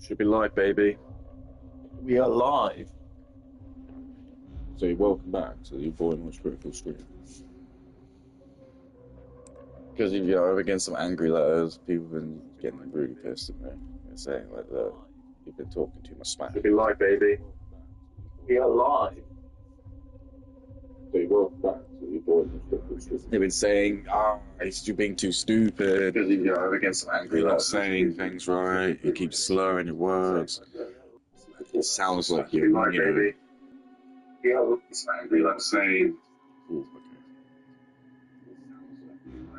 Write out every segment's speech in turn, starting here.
Should be live, baby. We are live. So welcome back to the Boy Much Critical Screen. Because over against some angry letters, people have been getting really pissed at me. They're saying like that you've been talking too much smack. Should be live, baby. We are live. So welcome back to the Boy Much Critical Screen. They've been saying, he's being too stupid. Because over against some angry You're not letters. saying things right. You keep slurring your words. It sounds like Should be you're, live, baby. We are some angry letters saying. Ooh,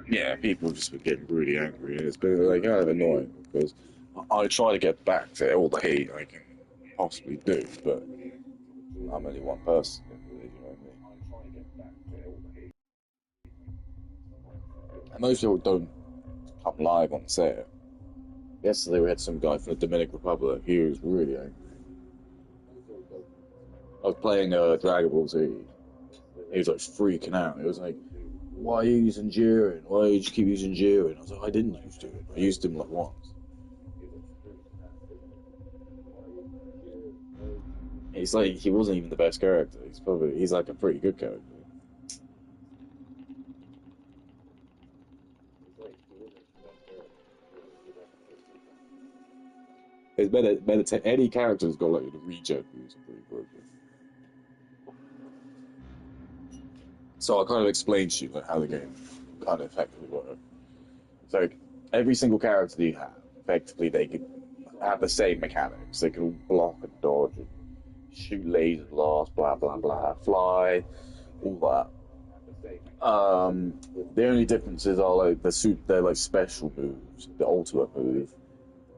okay. Yeah, people have just been getting really angry, and it's been like kind of annoying because I try to get back to all the hate I can possibly do, but I'm only one person. You know what I mean? And most people don't come live on set. Yesterday we had some guy from the Dominican Republic. He was really angry. I was playing Dragon Ball Z. He was like freaking out. He was like, "Why are you using Jiren? Why do you keep using Jiren?" I was like, "I didn't use Jiren. I used him like once." He's like, he wasn't even the best character. He's like a pretty good character. It's better any character's got like the regen moves are pretty broken. So I'll kind of explain to you like how the game kind of effectively works. So like, every single character you have, effectively they can have the same mechanics. They can all block and dodge and shoot laser blasts, blah blah blah, fly, all that. The only differences are like they're like special moves, the ultimate move,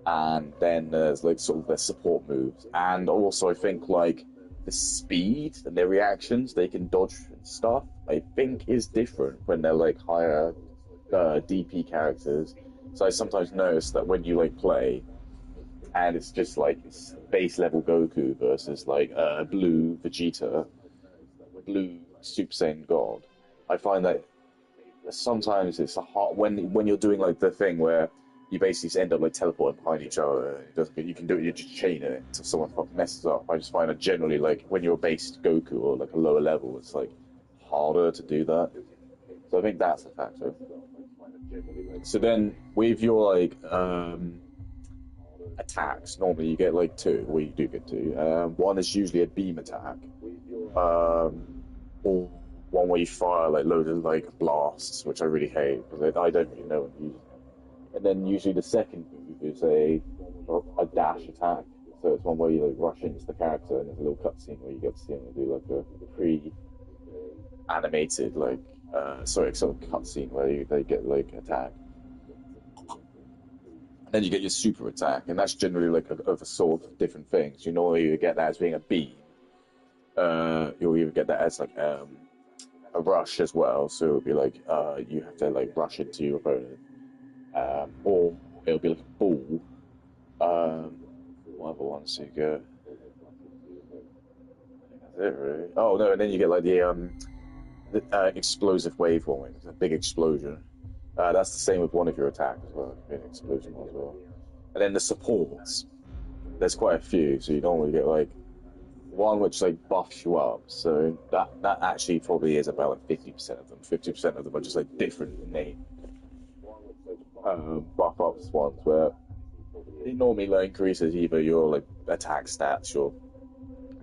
and then there's like sort of their support moves, and also I think like the speed and their reactions, they can dodge and stuff, I think is different when they're like higher DP characters. So I sometimes notice that when you like play and it's just like base level Goku versus like blue Vegeta, blue Super Saiyan God, I find that sometimes it's a hard when you're doing like the thing where you basically end up like teleporting behind each other. You can do it. You just chain it until someone fucking messes up. I just find that generally, like when you're a base Goku or like a lower level, it's like harder to do that. So I think that's a factor. So then with your like attacks, normally you get like two. Well, you do get two. One is usually a beam attack, or one where you fire like loads of like blasts, which I really hate because I don't really know what to use. And then usually the second move is a dash attack. So it's one where you like rush into the character and there's a little cutscene where you get to see them do like a pre-animated like sort of cutscene where they get like attacked. And then you get your super attack, and that's generally like of a sort of different things. You normally get that as being a beam. You'll either get that as like a rush as well. So it'll be like you have to like rush into your opponent. Or it'll be like a ball. What other ones you get? That's it, really. Oh no, and then you get like the explosive waveforming. It's a big explosion. That's the same with one of your attacks as well. An explosion as well. And then the supports. There's quite a few, so you normally get like one which like buffs you up. So that actually probably is about like 50% of them. 50% of them are just like different name. Buff ups ones where it normally like increases either your like attack stats, your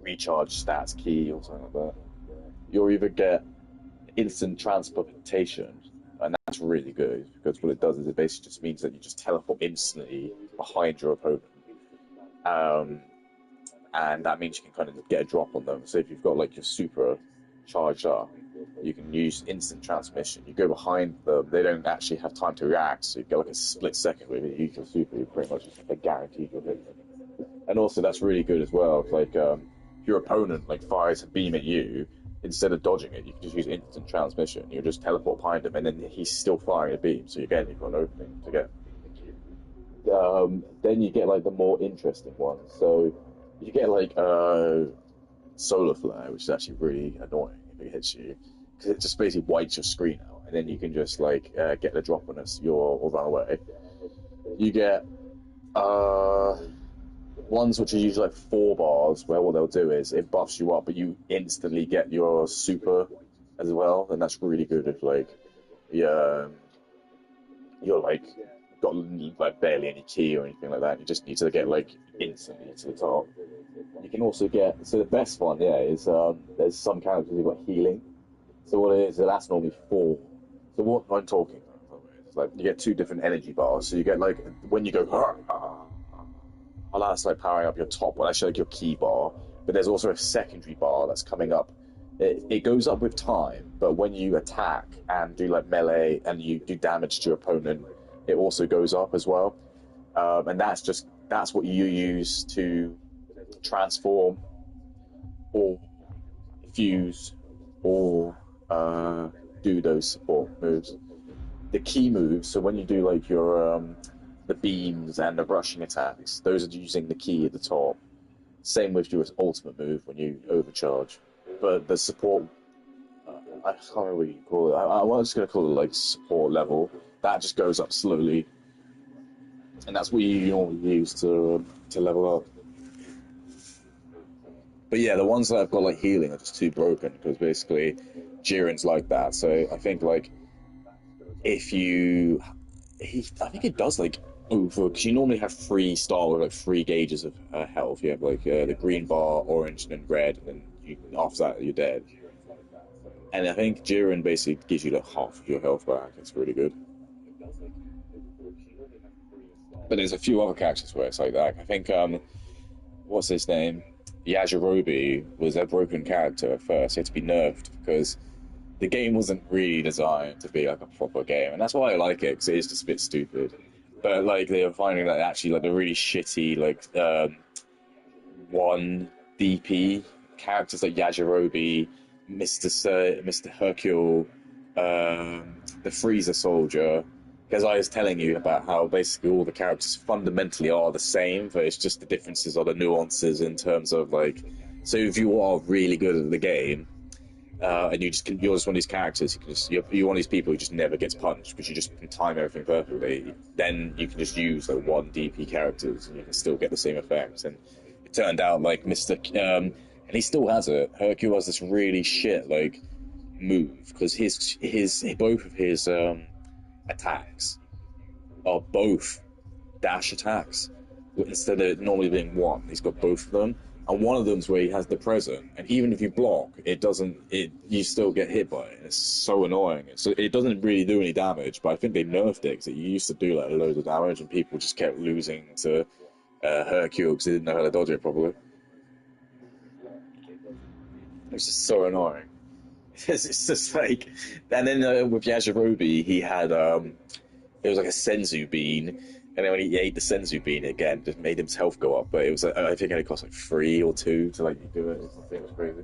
recharge stats key, or something like that. You'll either get instant transportation, and that's really good because what it does is it basically just means that you just teleport instantly behind your opponent, and that means you can kind of get a drop on them. So if you've got like your super charged up, you can use instant transmission. You go behind them, they don't actually have time to react, so you get like a split second with it. You use your super, you pretty much just guaranteed your hit. And also that's really good as well. It's like if your opponent like fires a beam at you, instead of dodging it, you can just use instant transmission. You just teleport behind him, and then he's still firing a beam, so again you've got an opening to get. Then you get like the more interesting ones. So you get like solar flare, which is actually really annoying if it hits you, because it just basically wipes your screen out, and then you can just like get the drop on us or run away. You get ones which are usually like 4 bars, where what they'll do is it buffs you up, but you instantly get your super as well, and that's really good if like you're like got like barely any key or anything like that. You just need to get like instantly to the top. You can also get the best one, yeah, is there's some characters who've got healing. So what it is, that's normally 4. So what I'm talking about is like you get 2 different energy bars. So you get like when you go, well, that's like powering up your top one, actually like your key bar. But there's also a secondary bar that's coming up. It goes up with time, but when you attack and do like melee and you do damage to your opponent, it also goes up as well. And that's what you use to transform or fuse or do those support moves. The key moves, so when you do like your the beams and the rushing attacks, those are using the key at the top. Same with your ultimate move when you overcharge. But the support, I can't remember what you call it. I'm just going to call it like support level. That just goes up slowly, and that's what you normally use to level up. But yeah, the ones that have got like healing are just too broken because basically Jiren's like that. So I think like if I think it does like over because you normally have 3 start with like 3 gauges of health. You have like the green bar, orange, and then red, and then after that you're dead. And I think Jiren basically gives you like half of your health back. It's really good. But there's a few other characters where it's like that. I think what's his name? Yajirobe was a broken character at first. He had to be nerfed because the game wasn't really designed to be like a proper game, and that's why I like it because it is just a bit stupid. But like they are finding that actually like the really shitty like 1 DP characters like Yajirobe, Mr. Hercule, the Freezer Soldier. Because I was telling you about how basically all the characters fundamentally are the same, but it's just the differences are the nuances in terms of like. So if you are really good at the game, and you're just one of these characters, you're one of these people who just never gets punched because you just can time everything perfectly. Then you can just use like 1 DP characters and you can still get the same effects. And it turned out like and he still has it. Hercule has this really shit like move because both of his attacks are both dash attacks instead of normally being 1. He's got both of them, and one of them's where he has the present, and even if you block, you still get hit by it. It's so annoying. It doesn't really do any damage, but I think they nerfed it because it used to do like loads of damage, and people just kept losing to Hercule because they didn't know how to dodge it properly. It's just so annoying. It's just like, and then with Yajirobe, he had it was like a senzu bean, and then when he ate the senzu bean again, just made his health go up. But it was I think it cost like 3 or 2 to like do it. I think it was crazy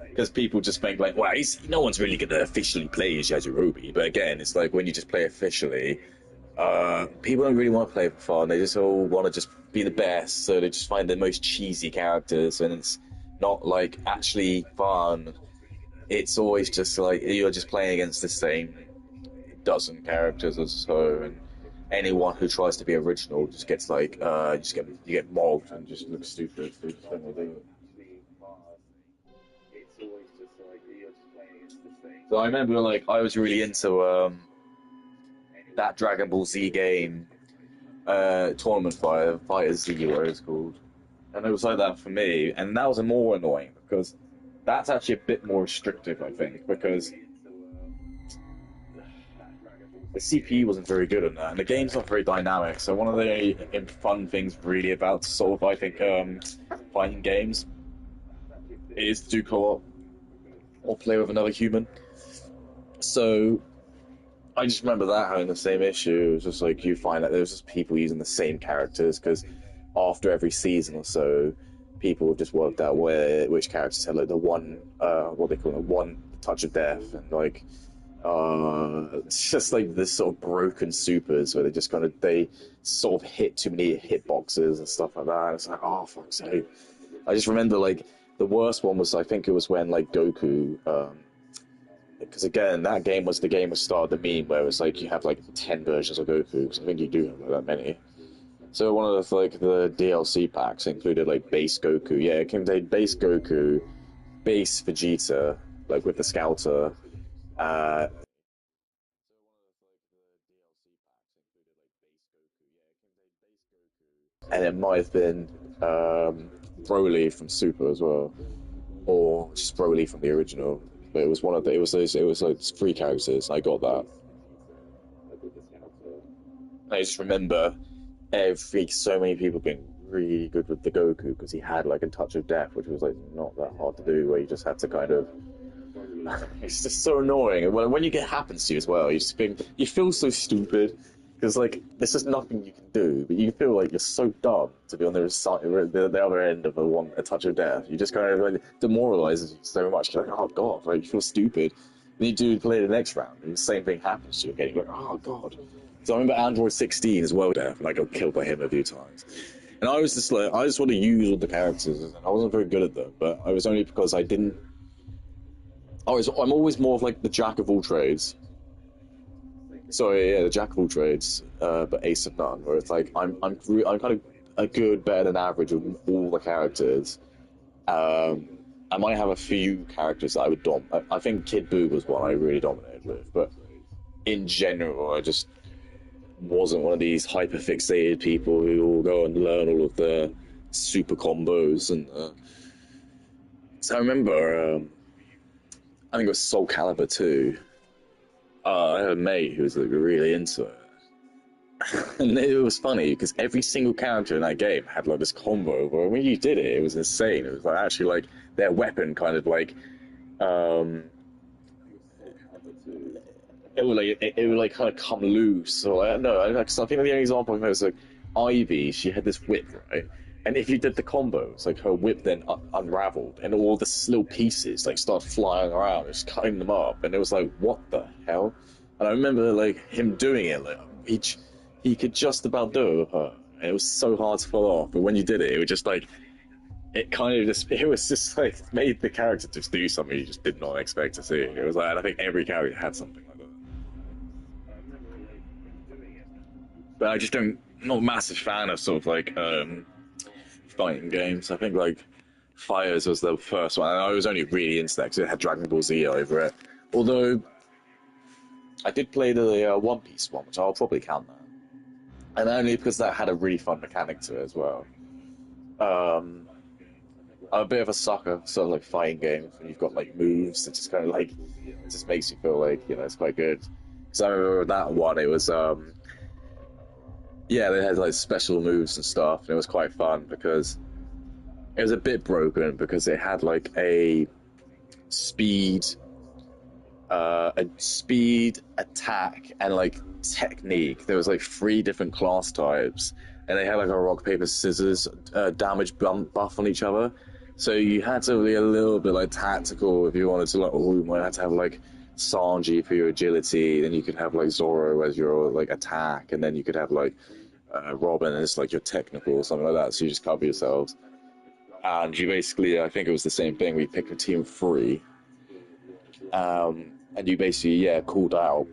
because people just think like, wow, no one's really gonna officially play as Yajirobe. But again, it's like when you just play officially, people don't really want to play for fun. They just all want to just be the best, so they just find the most cheesy characters, and it's not like actually fun. It's always just like you're just playing against the same dozen characters or so, and anyone who tries to be original just gets like you get mobbed and just looks stupid. So just don't do it. So I remember like I was really into that Dragon Ball Z game, Tournament Fighter Z, whatever it's called, and it was like that for me, and that was more annoying because that's actually a bit more restrictive, I think, because the CPU wasn't very good on that, and the game's not very dynamic. So one of the fun things really about sort of, I think, fighting games is to do co-op or play with another human. So I just remember that having the same issue. It was just like you find that there was just people using the same characters because after every season or so, people have just worked out which characters had like the one, what they call it, one touch of death, and like it's just like this sort of broken supers where they sort of hit too many hitboxes and stuff like that. And it's like, oh fuck's sake. I just remember like the worst one was, I think it was when like Goku, because again that game was the game that started the meme where it was like you have like 10 versions of Goku, because I think you do have like that many. So one of the like the DLC packs included like base Goku. Yeah, it contained base Goku, base Vegeta, like with the Scouter. Uh, and it might have been Broly from Super as well, or just Broly from the original. But it was one of the. It was like three characters. I got that. I just remember so many people being really good with the Goku because he had like a touch of death, which was like not that hard to do. Where you just had to kind of. It's just so annoying. And when you get happens to you as well, you feel so stupid because like there's just nothing you can do, but you feel like you're so dumb to be on the side, the other end of a touch of death. You just kind of like demoralizes you so much. You're like, oh god, like you feel stupid. Then you do play the next round, and the same thing happens to you again. You're like, oh god. So I remember Android 16 as well, death, and I got killed by him a few times. And I was just like, I just want to use all the characters, and I wasn't very good at them, but I was only because I didn't. I'm always more of like the jack of all trades. Sorry, yeah, the jack of all trades, but ace of none. Where it's like I'm kind of a good, better than average with all the characters. I might have a few characters that I would dominate. I think Kid Buu was one I really dominated with, but in general, I just wasn't one of these hyper fixated people who will go and learn all of the super combos. And so I remember. I think it was Soul Calibur 2. I had a mate who was like really into it. And it was funny because every single character in that game had like this combo where when you did it, it was insane. It was like actually like their weapon kind of like it would like kind of come loose or like, no, I think the only example I know was like Ivy. She had this whip, right? And if you did the combos, like her whip then unraveled, and all the little pieces like started flying around, just cutting them up, and it was like, what the hell? And I remember like him doing it, like he could just about do it with her, and it was so hard to pull off. But when you did it, it was just like it was just like made the character just do something you just did not expect to see. It was like, and I think every character had something like that. But I just don't, not a massive fan of sort of like fighting games. I think like Fires was the first one, and I was only really into that because it had Dragon Ball Z over it. Although I did play the One Piece one, which I'll probably count that, and only because that had a really fun mechanic to it as well. I'm a bit of a sucker, sort of like fighting games when you've got like moves. It just kind of like it just makes you feel like it's quite good. Because I remember that one, it was yeah, they had like special moves and stuff, and it was quite fun because it was a bit broken because it had like a speed, attack, and like technique. There was like 3 different class types, and they had like a rock paper scissors damage buff on each other. So you had to be a little bit like tactical if you wanted to. Like, oh, you might have to have like Sanji for your agility, then you could have like Zoro as your like attack, and then you could have like Robin as like your technical or something like that. So you just cover yourselves, and you basically, I think it was the same thing. We picked a team of 3, and you basically called out.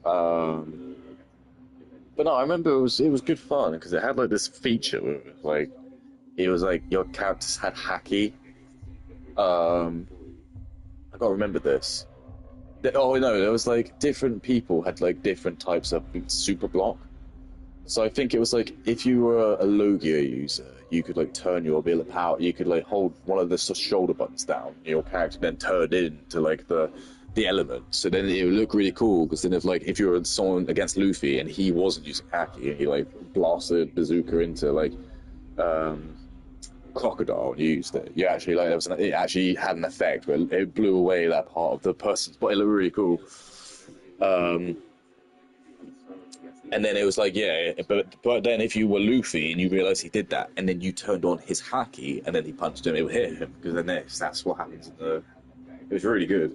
But no, I remember it was good fun because it had like this feature where it was like your characters had haki. I gotta remember this. Oh no, there was like different people had like different types of super block. So I think it was like if you were a Logia user, you could like turn your ability power. You could like hold one of the shoulder buttons down. Your character then turned into like the element. So then it would look really cool because then if you were someone against Luffy and he wasn't using haki and he like blasted bazooka into like Crocodile and used it, you actually like it actually had an effect where it blew away that part of the person's body. It looked really cool. And then it was like, but then if you were Luffy and you realised he did that, and then you turned on his haki, and then he punched him, it would hit him, because then that's what happens in the... It was really good.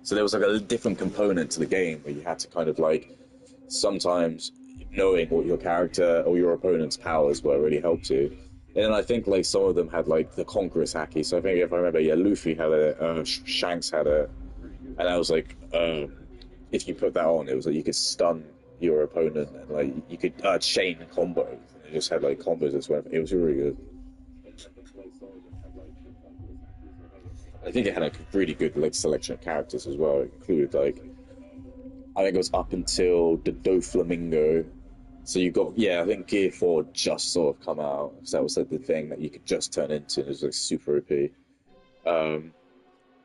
So there was like a different component to the game where you had to kind of like, sometimes knowing what your character or your opponent's powers were really helped you. And then I think like some of them had like the Conqueror's haki, so I think if I remember, Luffy had it, Shanks had it, and I was like, if you put that on, it was like you could stun your opponent, and like you could chain combos. And it just had like combos as well. It was really good. I think it had a really good like selection of characters as well. It included like I think it was up until the Doflamingo. So you got I think Gear 4 just sort of come out. So that was like the thing that you could just turn into. It was like super OP.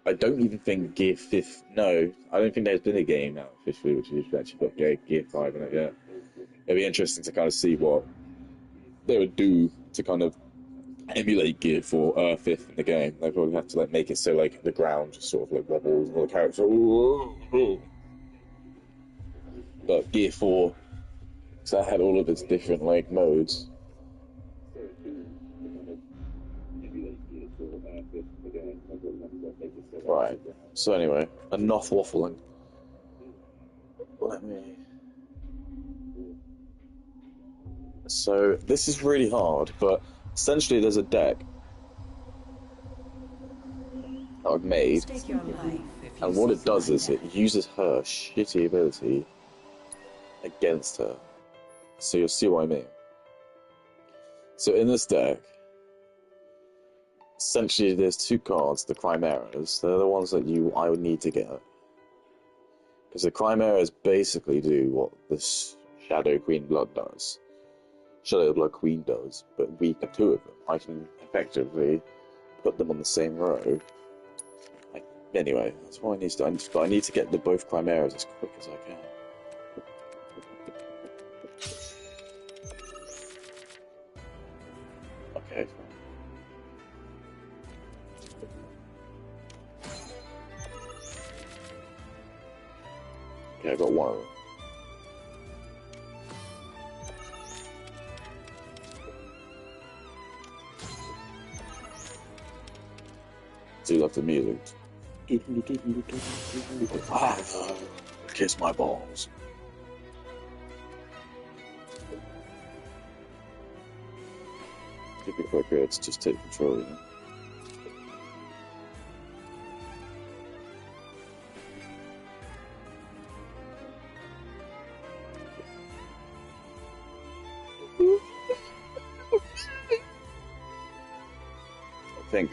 I don't even think Gear 5. No, I don't think there's been a game out officially which has actually got Gear 5 in it yet. It'd be interesting to kind of see what they would do to kind of emulate Gear 4, 5th in the game. They probably have to like make it so like the ground just sort of like wobbles and all the characters. But Gear 4, so that had all of its different like modes. Right. So anyway, enough waffling. Let me. So this is really hard, but essentially there's a deck that I've made, and what it does is it uses her shitty ability against her. So you'll see what I mean. So in this deck, essentially there's two cards, the Chimeras. They're the ones that I would need to get. Because the Chimeras basically do what this Shadow Queen Blood does. Shadow Blood Queen does, but weaker two of them. I can effectively put them on the same row. Anyway, that's what I need to do. But I need to get both Chimeras as quick as I can. Okay. Okay, I got one of them. Do love the music. Kiss my balls. It'd be quite good to just take control, you know? I think.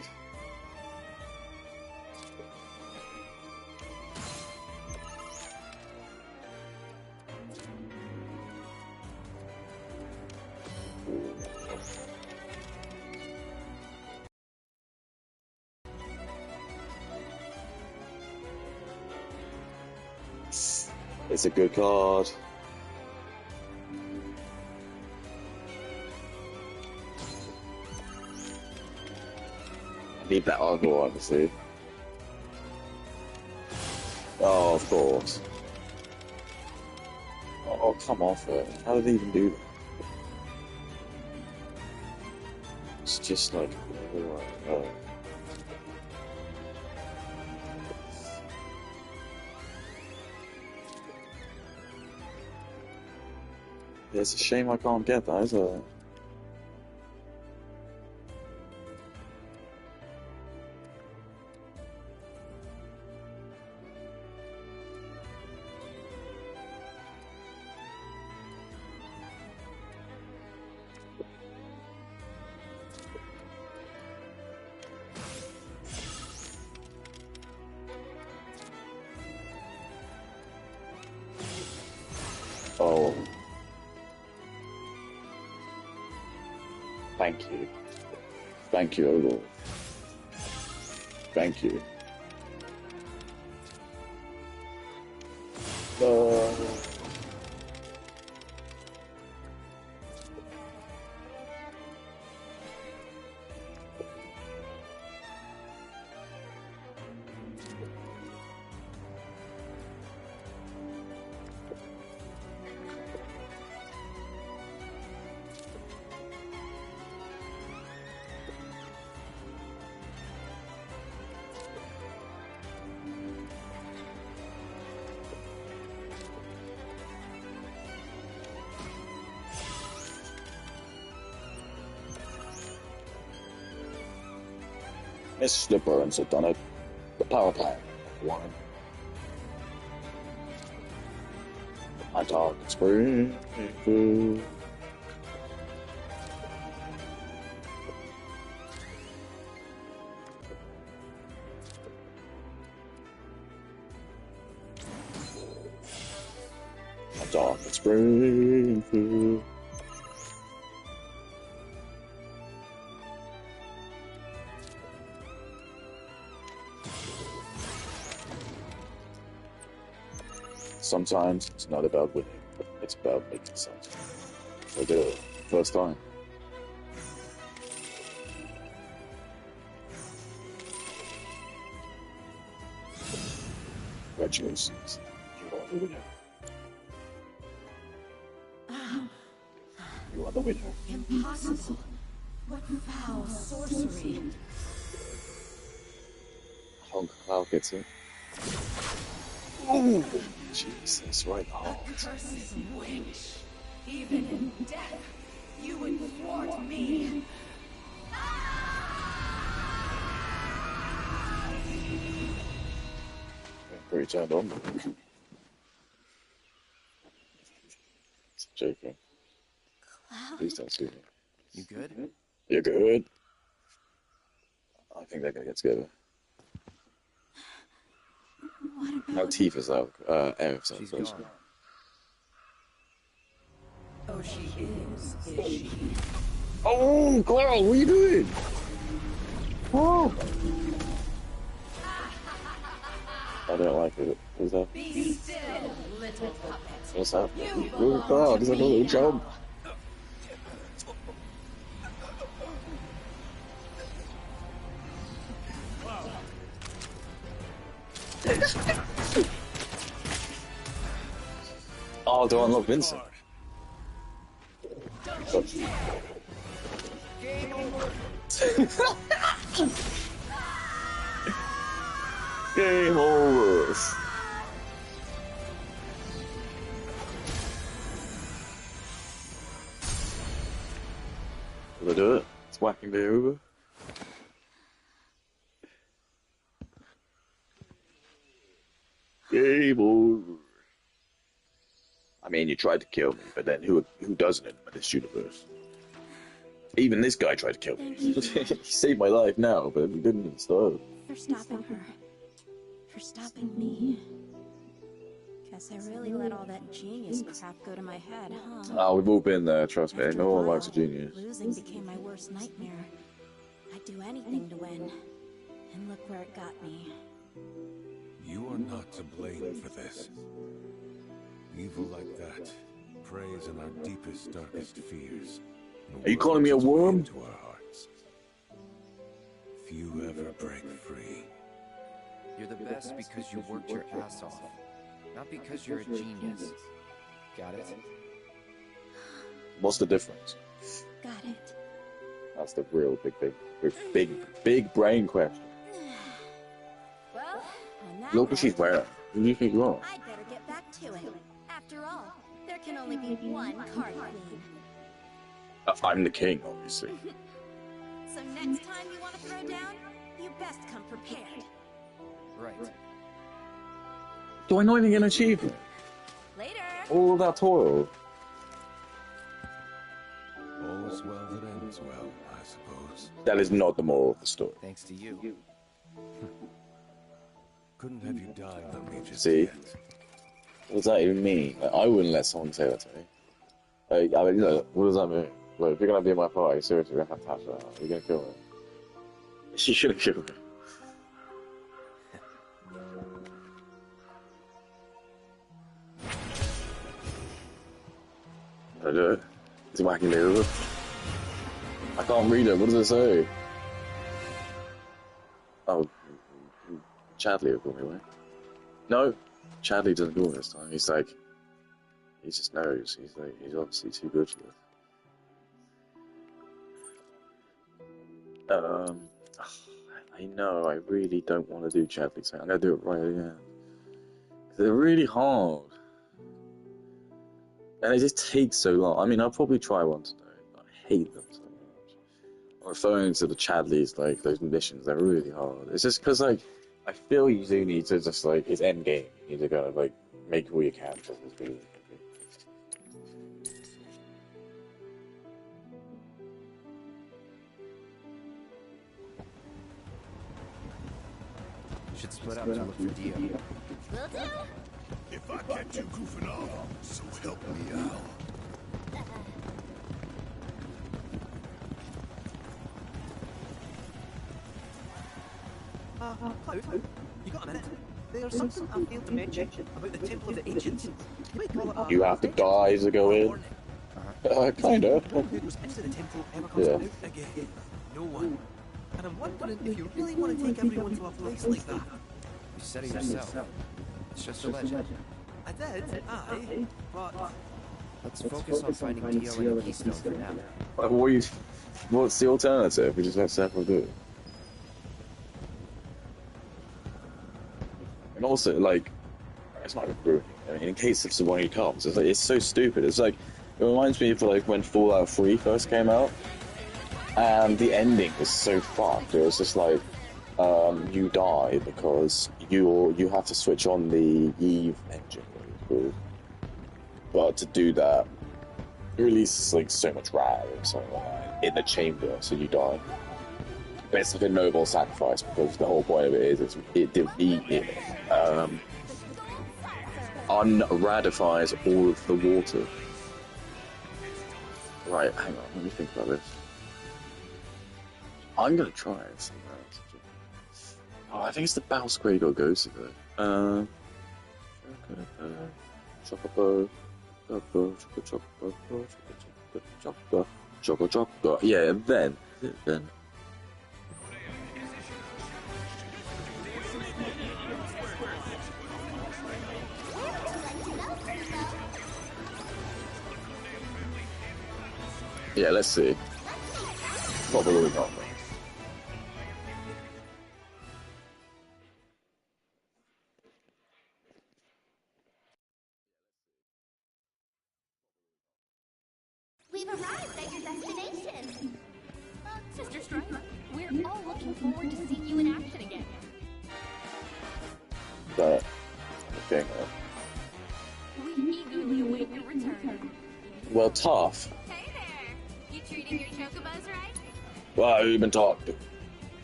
It's a good card. I need that other one, obviously. Oh, of course. Oh, come off it. How did they even do that? It's just like... Oh. Yeah, it's a shame I can't get that, isn't it? Oh. Thank you. Thank you, oh Lord. Thank you. Mr. Burns had done it. The power plant. One. I talk Springfield. I talk Springfield. Sometimes it's not about winning, it's about making sense. I did it first time. Congratulations, you are the winner. You are the winner. Impossible. What foul sorcery. Honk Cloud gets it. Oh, Jesus, right hard. Curses witch. Even in death, you would thwart me. Pretty turned on. It's joking. Cloud? Please don't sue me. You good? You're good? I think they're gonna get together. What about... How Tifa's out? Eric's out She's first. gone. Oh, she is she? Oh, Clara, what are you doing? Oh! I don't like it. What's that? Be still, little puppet. What's that? You Oh, belong God, to there's like a me little jump. now. Oh, do I unlock Vincent? Game over. Will I do it? It's whacking me over. Game over. I mean, you tried to kill me, but then who doesn't in this universe? Even this guy tried to kill me. He saved my life now, but he didn't at the start. For stopping her. For stopping me. Guess I really let all that genius crap go to my head, huh? Oh, we've all been there, trust me. After No a one while, likes a genius. Losing became my worst nightmare. I'd do anything to win. And look where it got me. You are not to blame for this. Evil like that preys on our deepest, darkest fears. Are you calling me a worm? To our hearts. Few ever break free. You're the best because you worked your ass off. Not because you're a genius. Got it? What's the difference? Got it. That's the real big brain question. Well, on that Look what she's note, wearing. Who do you think you are? I'd better get back to it. After all, there can only be one card queen. I'm the king, obviously. So next time you want to throw down, you best come prepared. Right. Do I not even get an achievement? Later! All of that toil. All's well that ends well, I suppose. That is not the moral of the story. Thanks to you. Couldn't have you died on me just See? yet. What does that even mean? Like, I wouldn't let someone say that to me. I mean, look, what does that mean? Like, if you're gonna be in my party, seriously, you're gonna have to hash that out. You're gonna kill me. She should have killed me. Did I do it? Is he whacking me over? I can't read it. What does it say? Oh, Chadley will call me, right? No, Chadley doesn't call me this time. He's like, he just knows. He's like, he's obviously too good for this. I know, I really don't want to do Chadley, so I'm gonna do it right again. Because they're really hard. And they just take so long. I mean, I'll probably try one today. I hate them so much. I'm referring to the Chadleys, like, those missions, they're really hard. It's just because, like, I feel you do need to just, like, it's end game. You need to kind of, like, make all your characters as good as you can be. should split up to look for Dio. Will do. If I catch you goofing off, so help me out. Cloud, you got a minute? There's something I failed to mention about the Temple of the Ancients. You have to die to go in. Kinda. No one who goes into the temple ever comes out again. No one. And I'm wondering if you really want to take everyone to a place like that. You said it yourself. It's just a legend. I did, aye, but... Let's focus on finding Dio and the Keystone for now. What's the alternative? We just have several do. And also, like, it's not ruining. I mean, in case if someone comes, it's like it's so stupid. It's like it reminds me of like when Fallout 3 first came out, and the ending was so fucked. It was just like you die because you have to switch on the Eve engine, but to do that, it releases like so much RAM or something like that in the chamber, so you die. But it's like a noble sacrifice because the whole point of it is it unratifies all of the water. Right, hang on, let me think about this. I'm gonna try it somewhere else. Oh, I think it's the Battle Square you gotta go to though. Yeah, then. Yeah, let's see. Probably not. We've arrived at your destination. Sister Stripe, we're all looking forward to seeing you in action again. Okay. We eagerly await your return. Well, tough. Hey there! You treating your chocobos right? Well, you've been talking.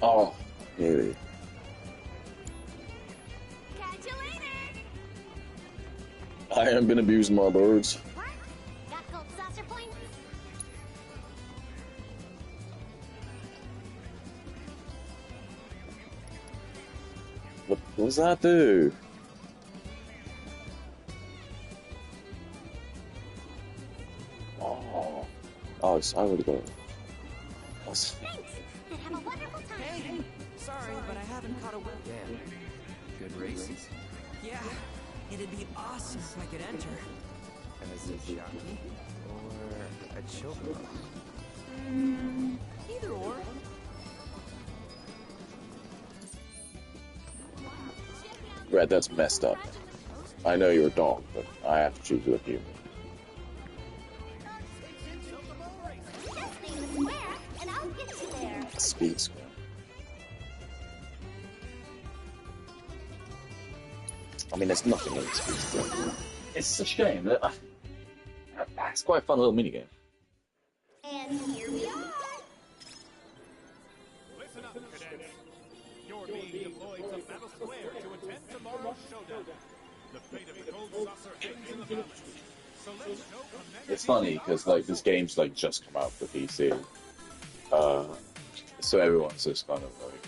Oh, maybe. Catch you later! I haven't been abusing my birds. What? Got gold saucer points? What does that do? Oh, I already got it. Thanks! And have a wonderful time! Hey, sorry, but I haven't caught a whip. Damn. Good races. Yeah, it'd be awesome if I could enter. As a jockey or a chocobo? Either or. Red, that's messed up. I know you're a dog, but I have to choose with you. Speed square. I mean, there's nothing in speed square. It's a shame that it's quite a fun little minigame. And here we are! Listen up, cadets. You're being deployed to Battle Square to attend tomorrow's showdown. The fate of the gold saucer hangs in the balance. So let's show Commander. It's funny because like this game's like just come out for PC, so everyone's just kind of like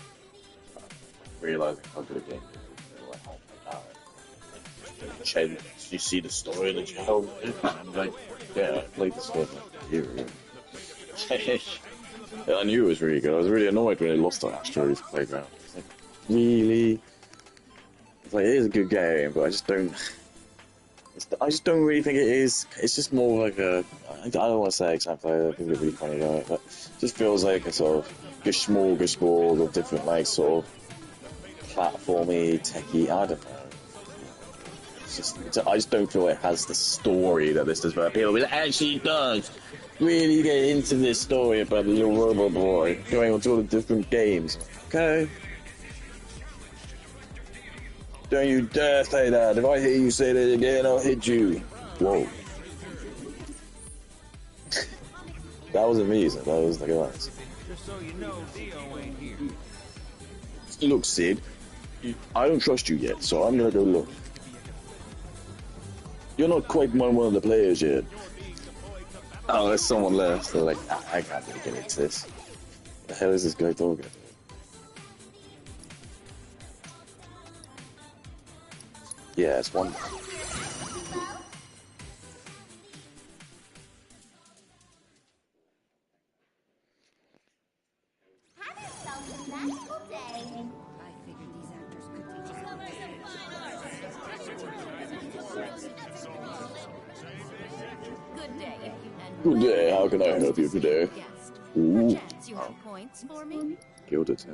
realizing how good a game it is. They're like, oh my god! Chen, you see the story that you held? I'm like, yeah, I played this game like a year ago. I knew it was really good. I was really annoyed when it lost on Asteroids Playground. It's like, really? It's like, it is a good game, but I just don't really think it is. It's just more like a, I don't want to say example, I think it's really funny about it, but it just feels like a sort of smorgasbord of different like sort of platformy, techie, I don't know. It's just, I just don't feel it has the story that this does for people. It actually does really get into this story about the little robot boy going on to all the different games. Okay? Don't you dare say that. If I hear you say that again, I'll hit you. Whoa. That wasn't me, so that was like a nice. Just so you know, Dio ain't here. Look, Sid. I don't trust you yet, so I'm gonna go look. You're not quite one of the players yet. Oh, there's someone left. They're like, I can't really get into this. What the hell is this guy talking? Yeah, it's one. Have yourself a magical day. I figured these actors could teach us. Good day. And Good day, how can I help you today? guest. Ooh, Perchance you have points for me? killed it.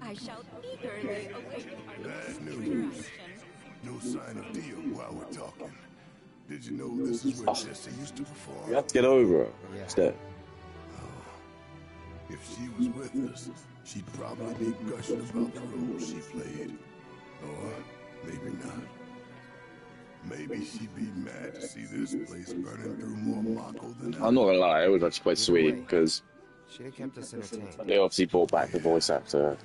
I shall eagerly await Bad your news. action. No sign of Dio while we're talking. Did you know this is where Jesse used to perform? You have to get over it. Instead. If she was with us, she'd probably be gushing about the role she played. Or maybe not. Maybe she'd be mad to see this place burning through more Mako than ever. I'm not gonna lie, it was actually quite sweet because Should have kept us entertained. they obviously brought back the voice actor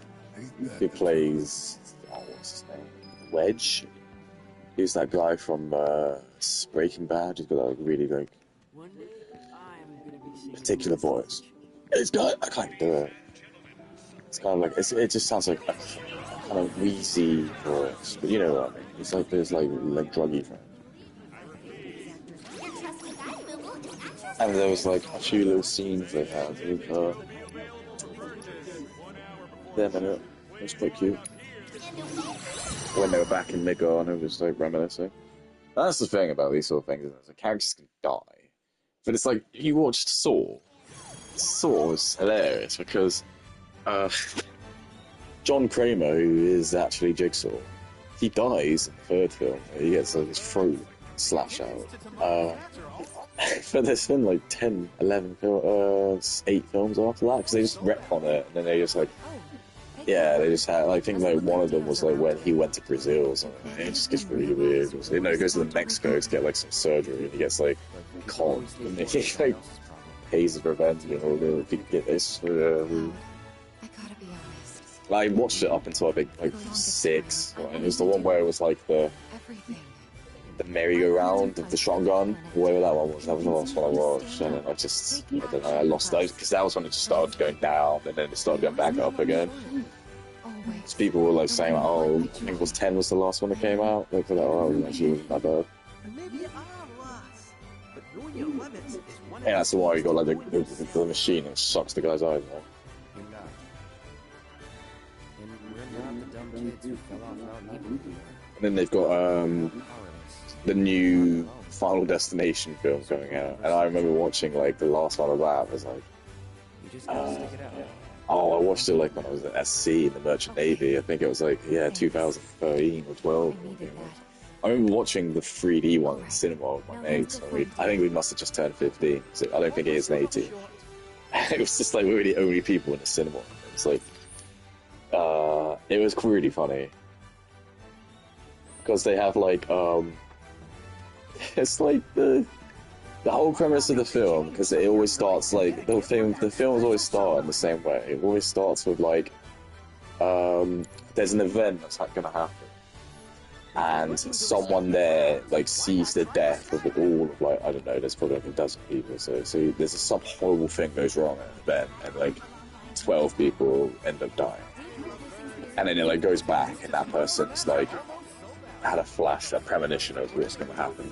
who plays. Oh, what's his name? Wedge. He's that guy from Breaking Bad. He's got that like, really like One day, I'm gonna be singing particular voice. It's got. I can't do it. It's kind of like it just sounds like a kind of wheezy voice, but you know what I mean. It's like there's like druggy friend. Your trusty guide Moogle is at your And there was like a few little scenes they had with them in it. It was quite cute. When they were back in Midgard, it was like reminiscing. That's the thing about these sort of things, is the characters can die. But it's like, you watched Saw. Saw was hilarious because John Kramer, who is actually Jigsaw, he dies in the third film. He gets like his throat slashed out. But there's been like 10, 11, 8 films after that because they just retcon it and then they just like, yeah, they just had. I think like one of them was like when he went to Brazil or something. It just gets really weird. You know, he goes to Mexico to get like some surgery and he gets like caught and he like pays his revenge and all the if he could get this. I gotta be honest. I watched it up until I think like 6. Right? It was the one where it was like the Everything. merry-go-round of the shotgun, whatever that one was. That was the last one I watched, and I just, I don't know, I lost those because that was when it just started going down, and then it started going back up again. Always. So people were like saying, like, oh, I think it was 10 was the last one that came out. Like, oh, actually, it wasn't that bad. And maybe I'm lost. But knowing your limits is one Yeah, that's why you got like the machine and sucks the guy's eyes out. You're not. And we're not the dumb kids who fell off Mount Eden. And then they've got Powerless. the new Final Destination film coming out, and I remember watching like the last one of that. I was like, You just gotta stick it out. oh, I watched it like when I was at SC in the Merchant Navy. I think it was like 2013 or 12. I needed that. I remember watching the 3D one in the cinema with my mates. I think we must have just turned 15. So I don't think it is an 18. It was just like we were the only people in the cinema. It was like, it was really funny because they have like, it's like the whole premise of the film, because it always starts like the films always start in the same way. It always starts with like, there's an event that's going to happen. And someone there like sees the death of all of like, I don't know, there's probably like a dozen people. So there's some horrible thing goes wrong at the event, and like 12 people end up dying. And then it like goes back, and that person's like had a premonition of what's going to happen.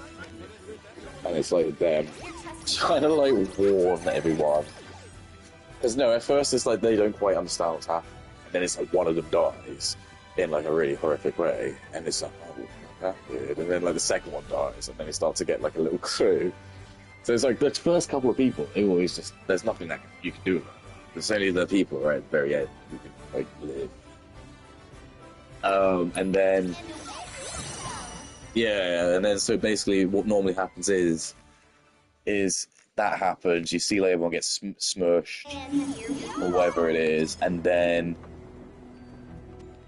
And it's like them trying to like warn everyone. Because no, at first it's like they don't quite understand what's happening. And then it's like one of them dies in like a really horrific way, and it's like, oh, that's weird. And then like the second one dies, and then it starts to get like a little clue. So it's like the first couple of people, it always just, there's nothing that you can do about it. There's only the people right at the very end who can like live. And then yeah, and then so basically what normally happens is that happens, you see like everyone gets smushed or whatever it is, and then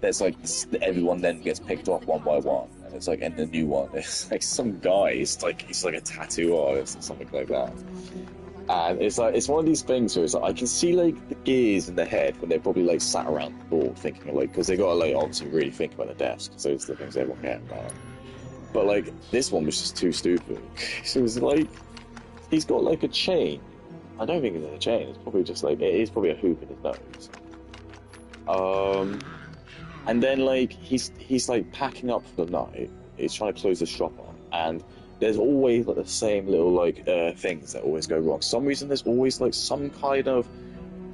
there's like everyone then gets picked off one by one, and it's like, and the new one, it's like some guy, he's like a tattoo artist or something like that, And it's like, it's one of these things where it's like, I can see like the gears in their head when they're probably like sat around the board thinking like, because they got to like obviously really think about the deaths, because those are the things everyone cares about. But like this one was just too stupid. It was like, he's got like a chain. I don't think it's a chain. It's probably just like, it is probably a hoop in his nose. And then like he's like packing up for the night. He's trying to close the shop on, and there's always like the same little like things that always go wrong. For some reason there's always like some kind of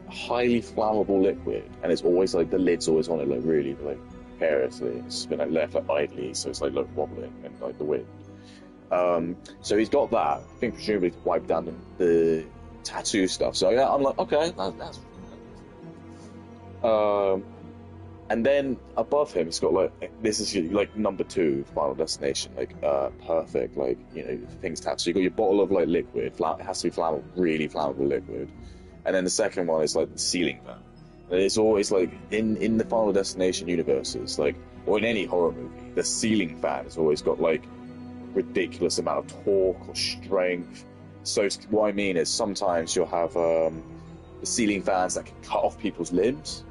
highly flammable liquid, and it's always like the lid's always on it like really like precariously. It's been like left like idly, so it's like wobbling and like the wind. So he's got that. I think presumably to wipe down the tattoo stuff. So yeah, I'm like, okay, that's and then above him, he's got like, this is like number 2 Final Destination, like perfect, like, you know, things tattooed. So you got your bottle of like liquid, it has to be flammable, really flammable liquid, and then the second one is like the ceiling fan. And it's always like in the Final Destination universes, like, or in any horror movie, the ceiling fan has always got like ridiculous amount of torque or strength. So what I mean is sometimes you'll have the ceiling fans that can cut off people's limbs,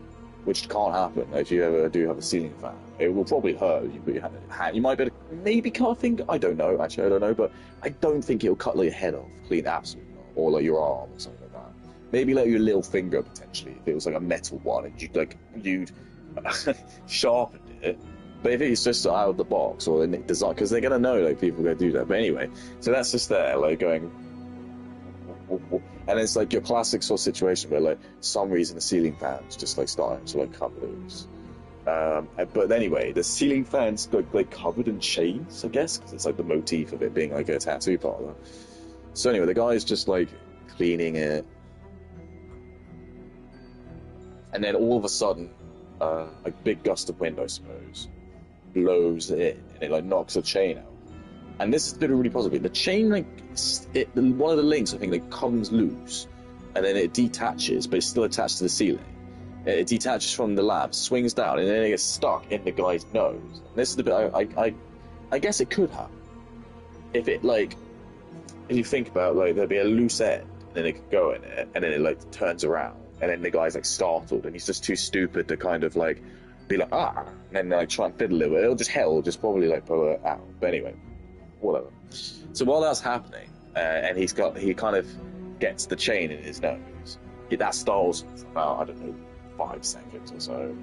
which can't happen if you ever do have a ceiling fan. It will probably hurt if you put your hand in your hand. You might be able to maybe cut a finger. I don't know. Actually, I don't know. But I don't think it'll cut like your head off clean, absolutely not. Or like your arm or something like that. Maybe like your little finger potentially, if it was like a metal one and you'd sharpened it. But if it's just out of the box or in design, because they're gonna know like people are gonna do that. But anyway, so that's just there like going. And it's like your classic sort of situation where like some reason the ceiling fan's just like starting to like come loose. But anyway, the ceiling fan's like covered in chains, I guess, because it's like the motif of it being like a tattoo parlor. So anyway, the guy's just like cleaning it, and then all of a sudden, a big gust of wind, I suppose, blows in, and it like knocks a chain out. And this is really positive. The chain, like, one of the links, I think, like, comes loose, and then it detaches, but it's still attached to the ceiling. It detaches from the lamp, swings down, and then it gets stuck in the guy's nose. And this is the bit I guess it could happen. If it, like, if you think about, like, there'd be a loose end, and then it could go in it, and then it, like, turns around, and then the guy's, like, startled, and he's just too stupid to kind of, like, be like, and then, like, try and fiddle it. It'll just probably, like, pull it out. But anyway. Whatever. So while that's happening, and he kind of gets the chain in his nose, that stalls for about, I don't know, 5 seconds or so.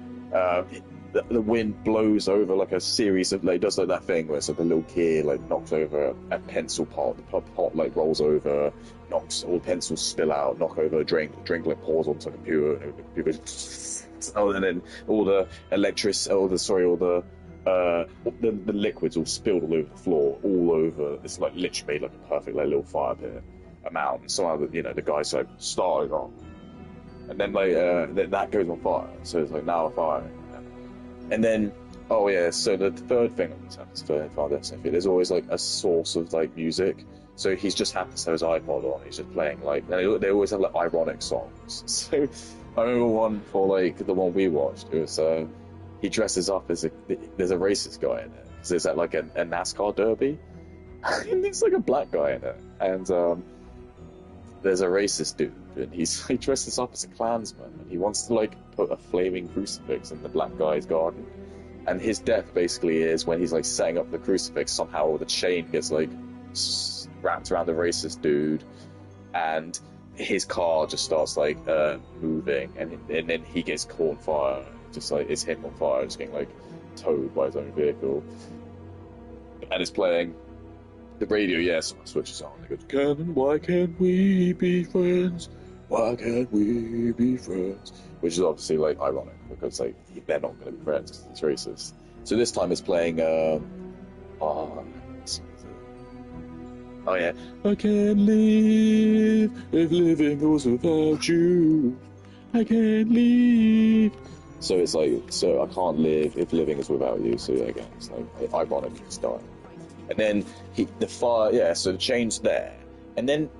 The wind blows over like a series of, like, does like that thing where it's like the little kid like knocks over a pencil pot, the pot like rolls over, knocks, all the pencils spill out, knock over a drink like pours onto the computer, and the computer and then all the the liquids all spilled all over the floor, all over. It's like literally made like a perfect like little fire pit, a mountain. Somehow, the guys like started on, and then like that goes on fire. So it's like now a fire, and then so the third thing on this episode, there's always like a source of like music. So he's just happens to have his iPod on. He's just playing like they always have like ironic songs. So I remember one for like the one we watched. It was. He dresses up as there's a racist guy in it. So there's like a NASCAR derby, and there's like a black guy in it, and there's a racist dude, and he dresses up as a Klansman, and he wants to like put a flaming crucifix in the black guy's garden, and his death basically is when he's like setting up the crucifix, somehow the chain gets like wrapped around the racist dude, and his car just starts like moving, and then he gets caught on fire. Just like it's him on fire, just getting like towed by his own vehicle, and it's playing the radio. Yeah, someone switches on. It goes, "Kevin, why can't we be friends? Why can't we be friends?" Which is obviously like ironic because like they're not going to be friends because it's racist. So this time it's playing. I can't live if living goes without you. I can't live. So it's like, so I can't live if living is without you. So yeah, again, it's like ironic he's dying. And then the fire, so the chain's there. And then,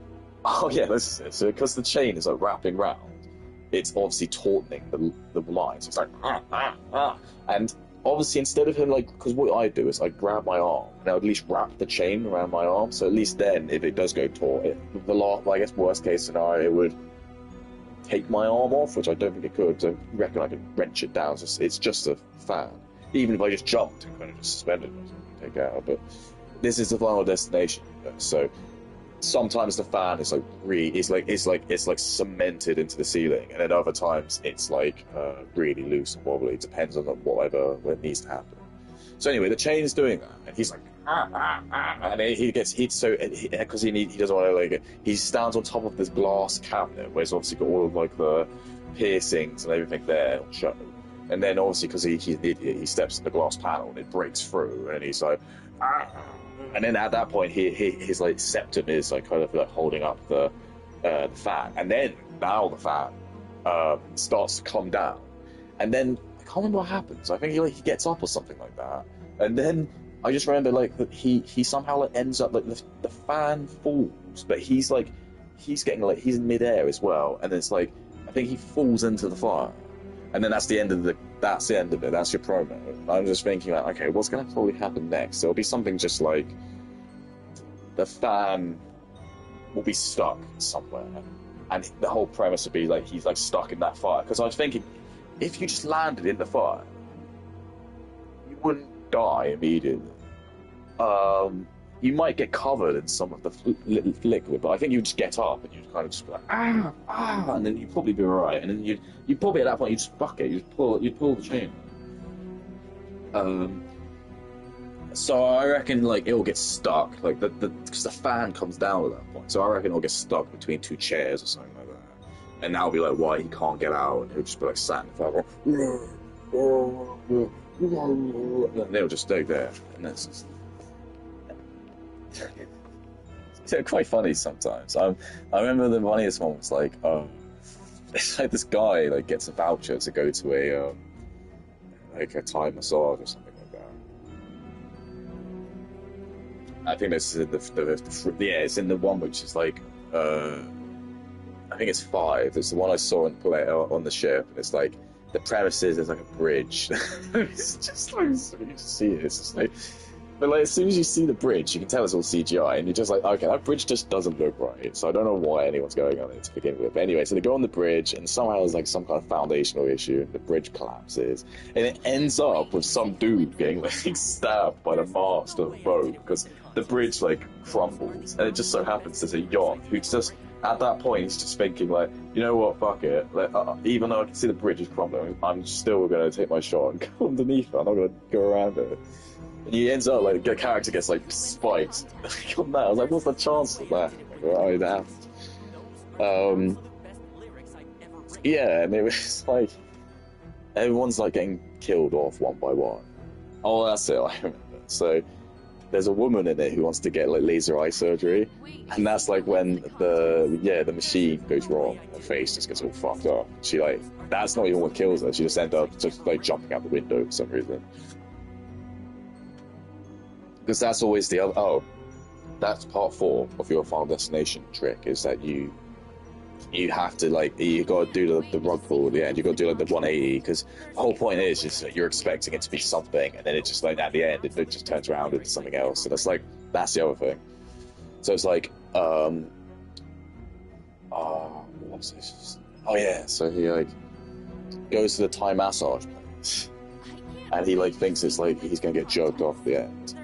this is it. So because the chain is like wrapping round, it's obviously tautening the lines. It's like, and obviously instead of him like, because what I do is I grab my arm and I would at least wrap the chain around my arm, so at least then if it does go taut, I guess worst case scenario it would take my arm off, which I don't think it could. So I reckon I could wrench it down. It's just a fan. Even if I just jumped and kind of just suspended myself, take it out. But this is the final destination, so sometimes the fan is it's like cemented into the ceiling, and then other times it's like really loose and wobbly. It depends on whatever needs to happen. So anyway, the chain's doing that, and he's like, and he gets because he doesn't want to like he stands on top of this glass cabinet where it's obviously got all of like the piercings and everything there on show, and then obviously because he's an idiot, he steps in the glass panel and it breaks through, and he's like, and then at that point his like septum is like kind of like holding up the fan, and then now the fan starts to come down, and then I can't remember what happens. I think he gets up or something like that, and then I just remember like that he somehow like ends up like the fan falls, but he's getting like he's in midair as well, and it's like I think he falls into the fire, and then that's the end of it. That's your promo. I'm just thinking like, okay, what's gonna probably happen next? There'll be something just like the fan will be stuck somewhere, and the whole premise would be like he's like stuck in that fire. Because I was thinking, if you just landed in the fire, you wouldn't die immediately. You might get covered in some of the liquid, but I think you'd just get up and you'd kind of just be like, and then you'd probably be alright. And then you'd probably at that point you'd just fuck it, you'd pull the chain. So I reckon like it'll get stuck, like because the fan comes down at that point. So I reckon it'll get stuck between two chairs or something like that, and that'll be like why he can't get out, and he'll just be like sat in the fire, and then they'll just stay there, and that's just. They're quite funny sometimes. I remember the funniest one was like, it's like this guy like gets a voucher to go to a Thai massage or something like that. I think this is in it's in the one which is like I think it's 5. It's the one I saw in play on the ship, and it's like the premise is there's like a bridge. It's just like you see it. It's just like. But like as soon as you see the bridge, you can tell it's all CGI, and you're just like, okay, that bridge just doesn't look right. So I don't know why anyone's going on it to begin with. But anyway, so they go on the bridge, and somehow there's like some kind of foundational issue. The bridge collapses, and it ends up with some dude getting like stabbed by the mast of the boat because the bridge like crumbles, and it just so happens there's a yacht who just at that point he's just thinking like, you know what, fuck it. Like, even though I can see the bridge is crumbling, I'm still gonna take my shot and go underneath it. I'm not gonna go around it. And he ends up like the character gets like spiked on that. I was like, what's the chance of that? Right, that. Yeah, and it was like everyone's like getting killed off one by one. Oh, that's it. I remember. So there's a woman in it who wants to get like laser eye surgery, and that's like when the machine goes wrong. Her face just gets all fucked up. She like that's not even what kills her. She just ends up just like jumping out the window for some reason. Because that's always the other. That's part 4 of your Final Destination trick. Is that you have to like you got to do the rug pull at the end. You got to do like the 180 because the whole point is just that you're expecting it to be something, and then it just like at the end it just turns around into something else. So that's the other thing. So it's like what's this? Oh yeah. So he like goes to the Thai massage place, and he like thinks it's like he's gonna get jerked off at the end.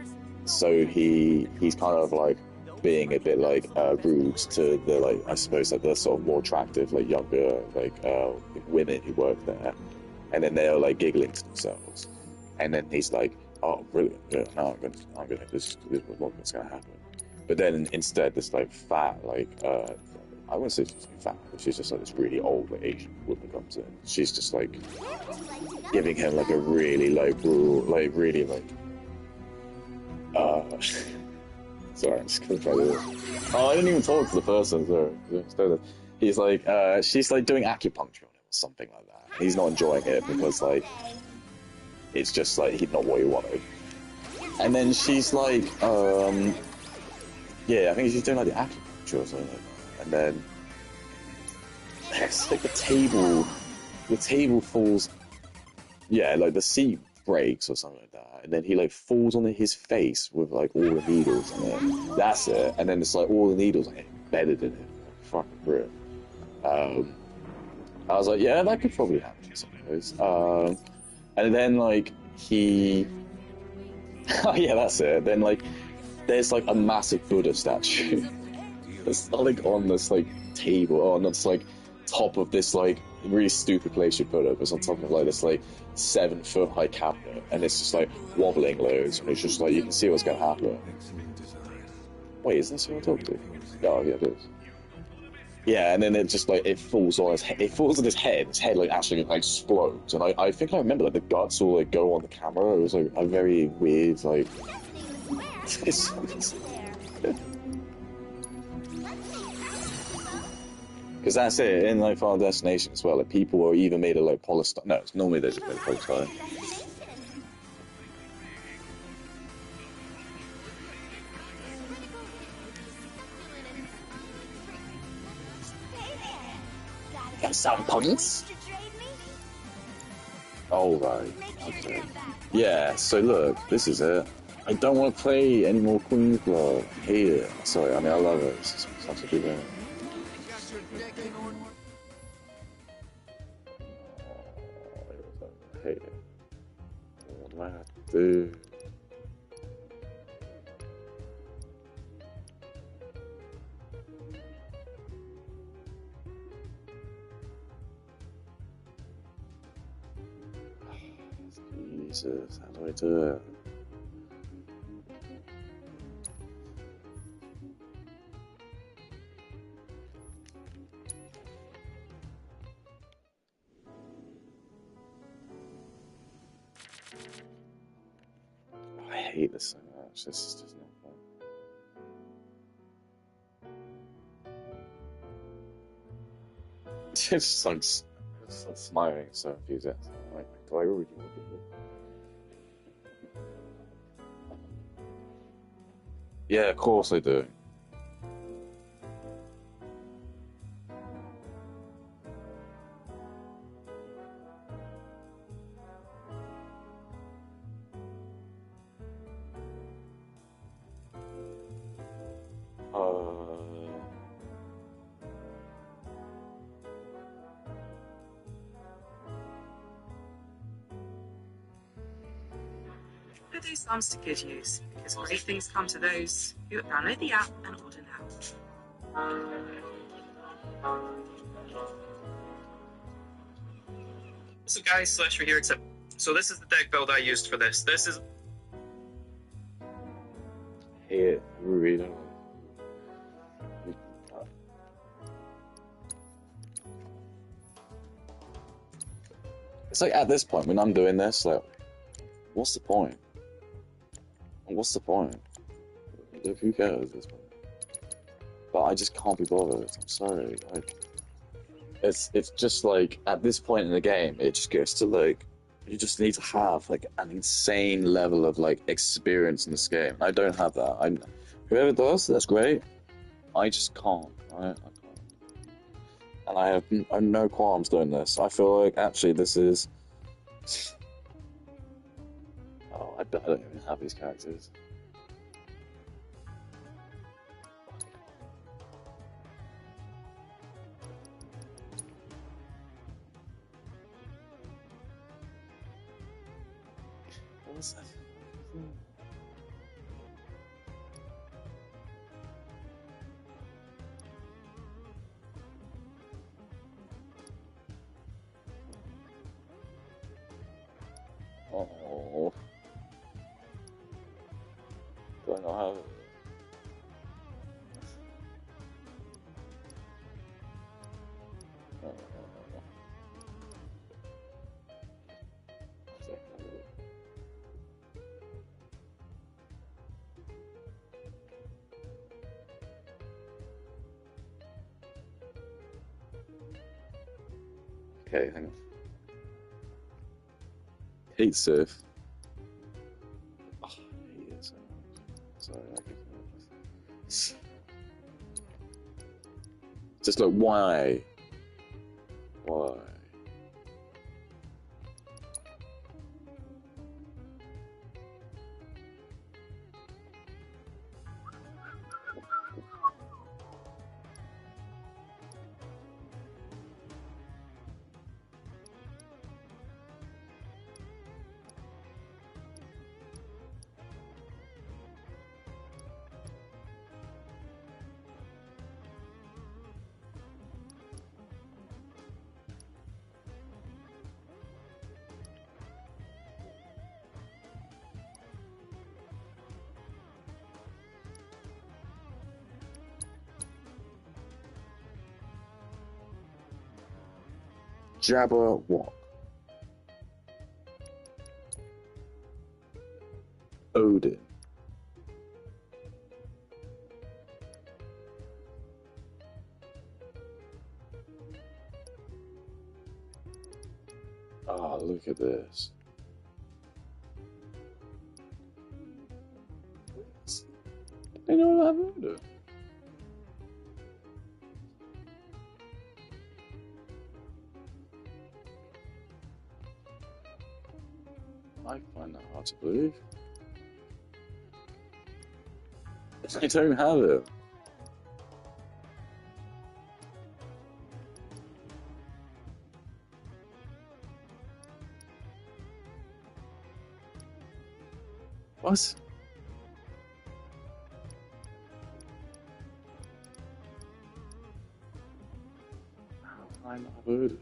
So he's kind of like being a bit like rude to the like I suppose like the sort of more attractive like younger like women who work there, and then they're like giggling to themselves, and then he's like, oh brilliant, yeah, no, I'm gonna this is what's gonna happen. But then instead this like fat like I wouldn't say she's fat, but she's just like this really old like Asian woman comes in. She's just like giving him like a really like really like sorry, I'm just gonna try this. Oh, I didn't even talk to the person, so he's like, she's like doing acupuncture on him or something like that. He's not enjoying it because like, it's just like, he's not what he wanted. And then she's like, yeah, I think she's doing like the acupuncture or something like that. And then, it's like the table falls, yeah, like the seat breaks or something like that, and then he like falls on his face with like all the needles in it. That's it, and then it's like all the needles like embedded in it. Fucking brilliant. I was like, yeah, that could probably happen, I suppose. And then like he, oh yeah, that's it. Then like there's like a massive Buddha statue. It's like on this like table, on this like top of this like really stupid place you put it. It's on top of like this like 7-foot high cabinet, and it's just like wobbling loads, and it's just like you can see what's gonna happen. Wait, is this who I'm talking to? Oh yeah, it is. Yeah, and then it just like it falls on his head. It falls on his head. His head like actually like explodes, and I think I remember like the guts all like go on the camera. It was like a very weird like. Because that's it in like Final Destination as well. Like people are either made of like polystyrene. No, it's normally they're just made of polystyrene. Got some points. Oh right, okay. Yeah. So look, this is it. I don't want to play any more Queen's Blood. I hate it. Sorry, I mean I love it. It's such a good game. I hate it. What do I have to do? Jesus, how do I do it? I hate this so much. This is just not fun. It's just like smiling, so enthusiastic. Like, do I really want to do this? Yeah, of course I do. These songs to good use, because great things come to those who download the app and order now. So guys, Slash for here, so this is the deck build I used for this. This is... Hey, really. It's like at this point, when I'm doing this, like, what's the point? What's the point? Like, who cares at this point? But I just can't be bothered. I'm sorry. Like, it's just like at this point in the game, it just gets to like you just need to have like an insane level of like experience in this game. I don't have that. Whoever does, that's great. I just can't. Right? I can't. And I have no qualms doing this. I feel like actually this is. Oh, I bet I don't even have these characters. What was that? Oh. Do I not have it? Okay, hang on. Hate surf. Oh, I hate it so much. Sorry, I get nervous. Just like, why? Why? Jabberwock. Odin. Ah, look at this. They don't have Odin. I find that hard to believe. They don't have it. What? How have I not heard it?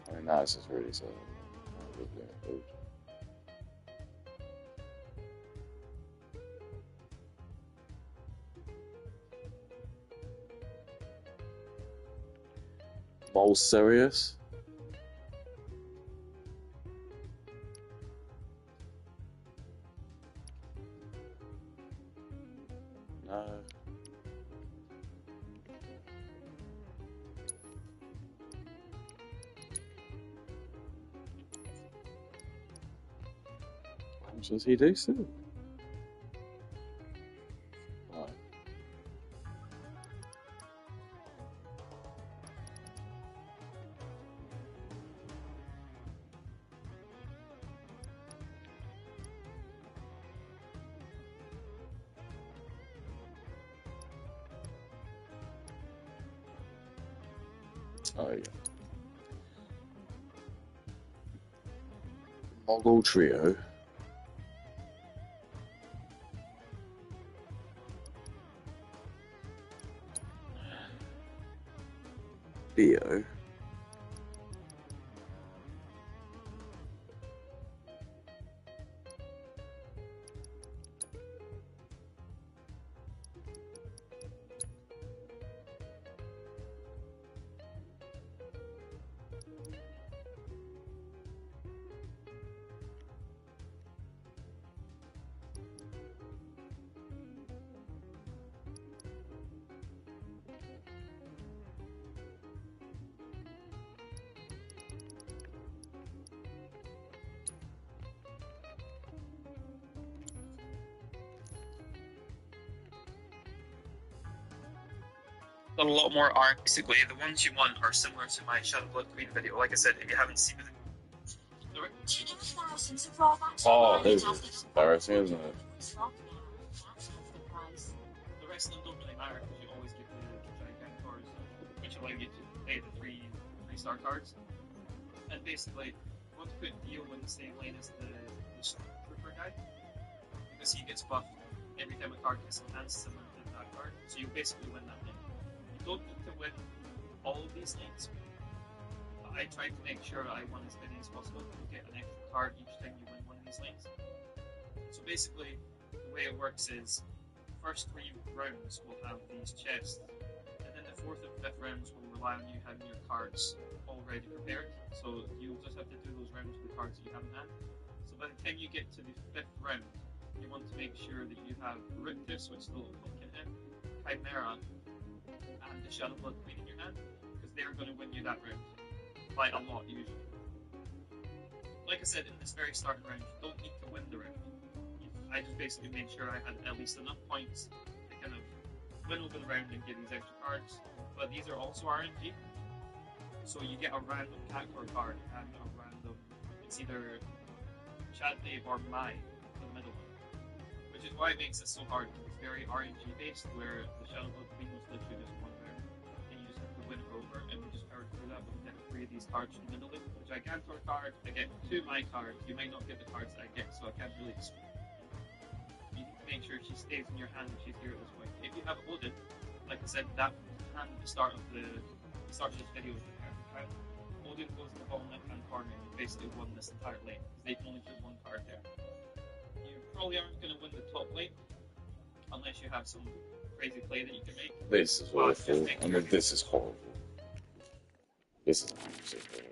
I mean, that's just really sad. Mole serious? No. How much does he do still? Right. Oh, yeah. Mogul Trio. Theo. Got a lot more art. Basically, the ones you want are similar to my Shadow Blood Queen video. Like I said, if you haven't seen it, Oh, this is embarrassing, isn't it? the rest of them don't really matter because you always get the giant cards, which allow you to pay the three-star cards. And basically, you want to put Dio in the same lane as the Trooper guy because he gets buffed every time a card gets enhanced similar to that card. So you basically win that lane. You don't need to win all of these lanes. I try to make sure I won as many as possible. You get an extra card each time you win one of these lanes. So basically, the way it works is the first 3 rounds will have these chests, and then the 4th and 5th rounds will rely on you having your cards already prepared. So you'll just have to do those rounds with the cards that you have in hand. So by the time you get to the 5th round, you want to make sure that you have Rictus, which is the little pumpkin head, Chimera, and the Shadow Blood Queen in your hand, because they're going to win you that round. By a lot, usually. Like I said, in this very starting round, you don't need to win the round. I just basically made sure I had at least enough points to kind of win over the round and get these extra cards. But these are also RNG, so you get a random character card and a random, it's either Chadney or Mai in the middle one. Which is why it makes it so hard, because it's very RNG based, where the Shadow Blood Queen was literally just one round, and you just have to win it over, and we just powered through that with 3 of these cards in the middle. The Gigantor card, I get 2 my cards. You might not get the cards that I get, so I can't really. You need to make sure she stays in your hand when she's here at this point. If you have Odin, like I said, that hand at the start of this video with the character card, Odin blue goes in the bottom left-hand corner, you basically won this entire lane, because they can only put one card there. You probably aren't going to win the top lane, unless you have some crazy play that you can make. This is awful. I mean, this is horrible. This is absolutely horrible.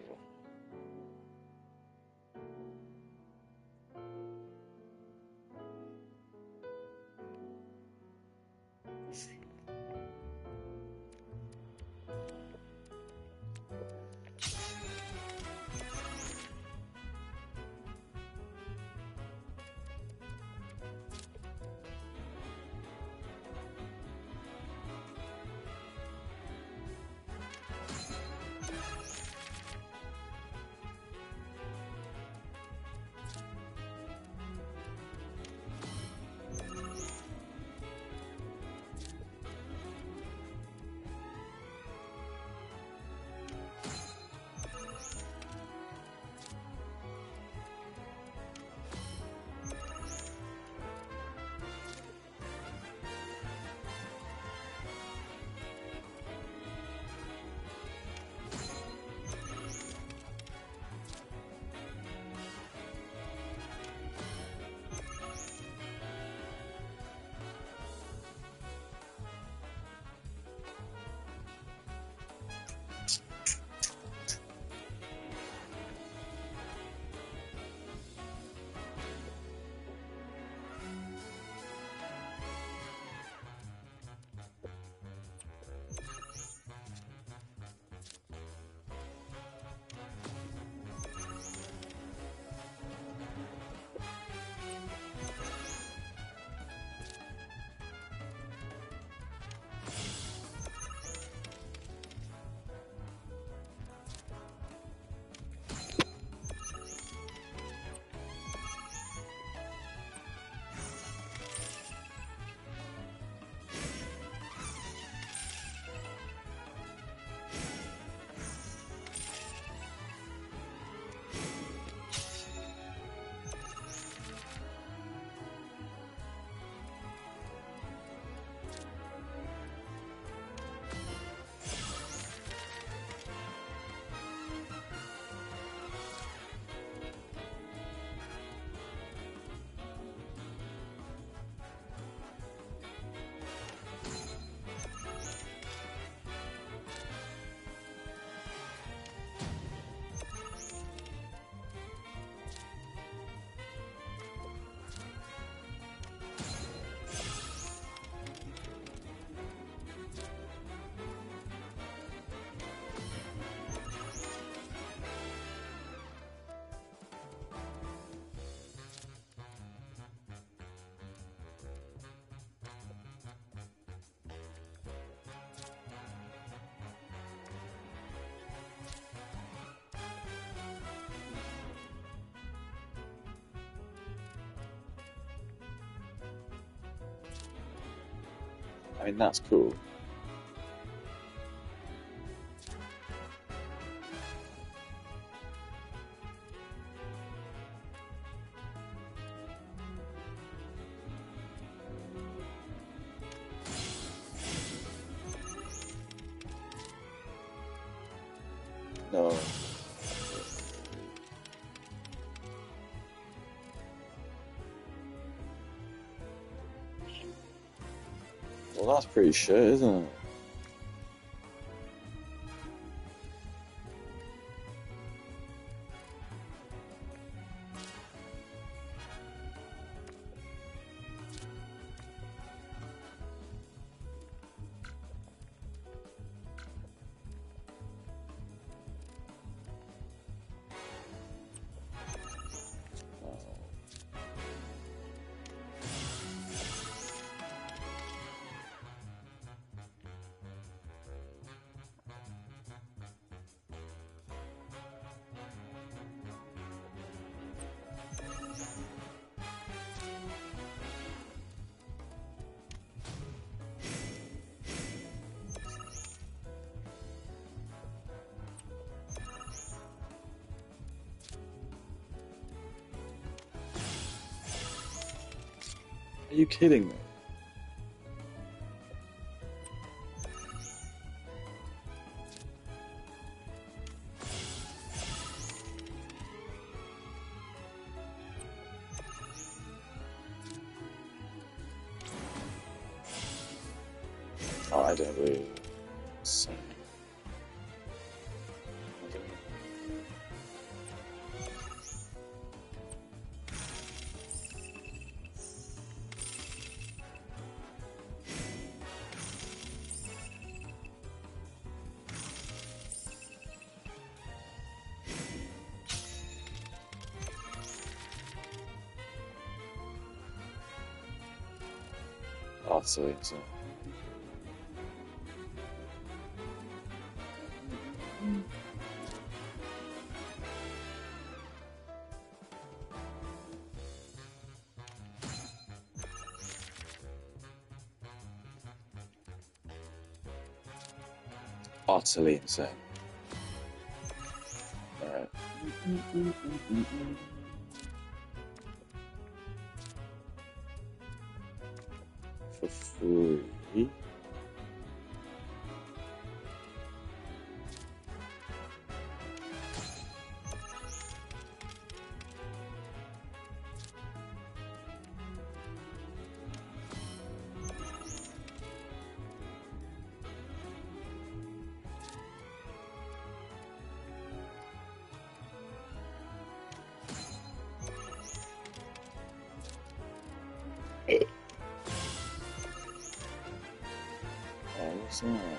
I mean, that's cool. No. Well, that's pretty shit, isn't it? Are you kidding me? I don't really. So, utterly insane. Utterly insane. Alright. For free. What's that?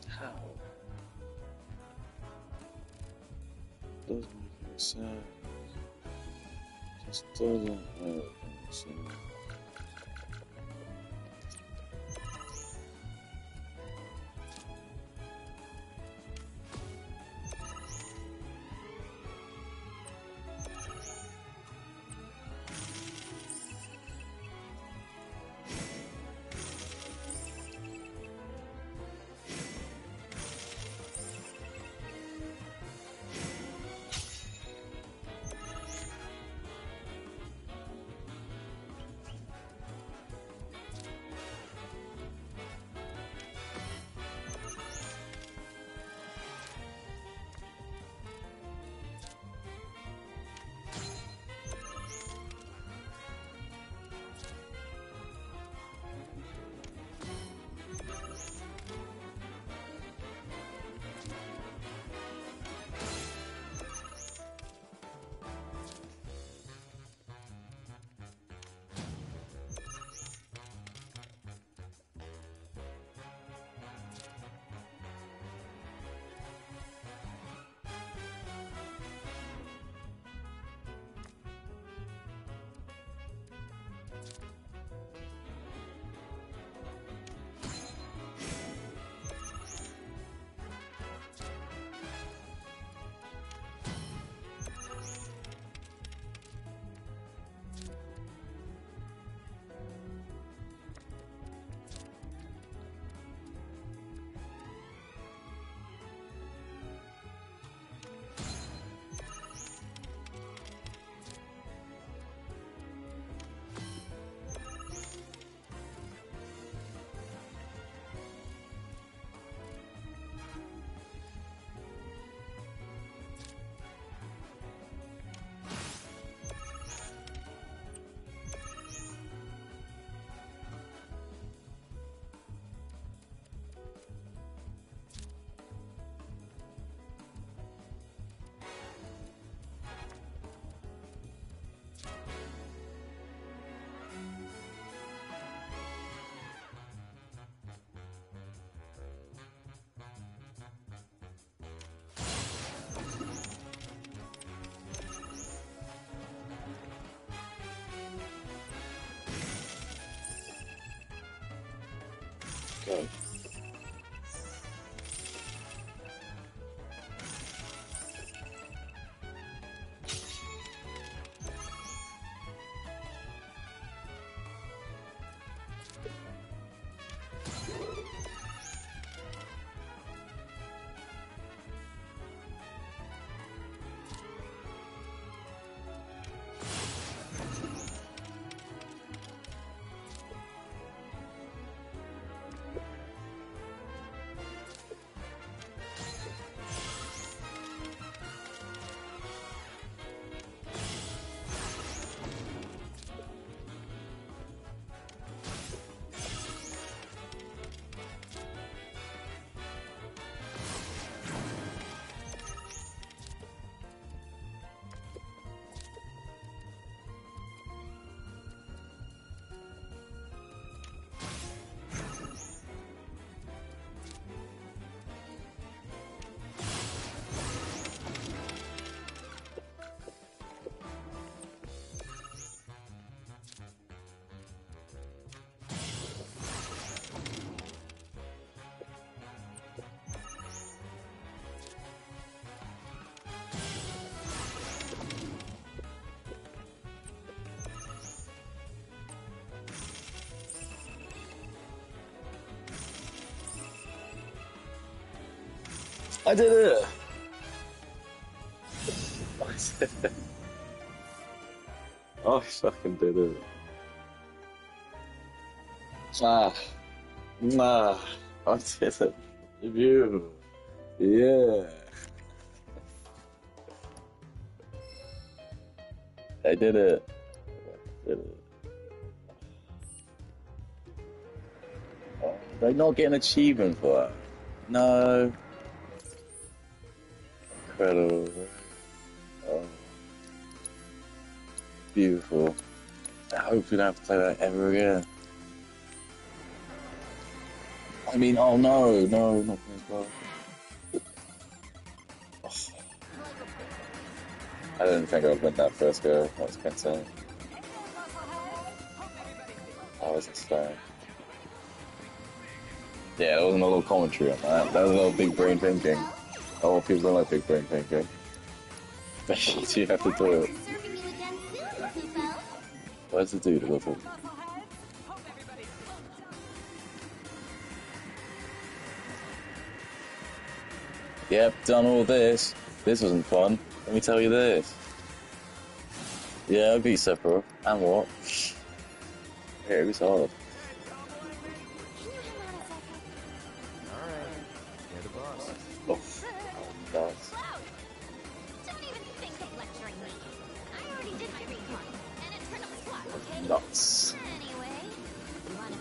How? Doesn't make any sense. Just doesn't make any sense. go. I did it! I did it. I fucking did it. Ah. Ah. I did it. Review. Yeah. I did it. I did it. Oh, did I not get an achievement for that? No. Incredible. Oh. Beautiful. I hope we don't have to play that ever again. I mean, oh no, no, not playing well. I didn't think I'd win that first go. That was insane. That was insane. Yeah, there wasn't a little commentary on that. That was a little big brain thinking. Oh, people don't like big brain thinking. But you do have to do it. Where's the dude? What's it? Yep, done all this. This wasn't fun. Let me tell you this. Yeah, I beat Sephiroth. And what? Yeah, it was hard. Alright, you're the boss. Oh, nice. Don't even think of lecturing me. I already did my recon, and it turned out swat, okay? Nuts. Anyway, you wanna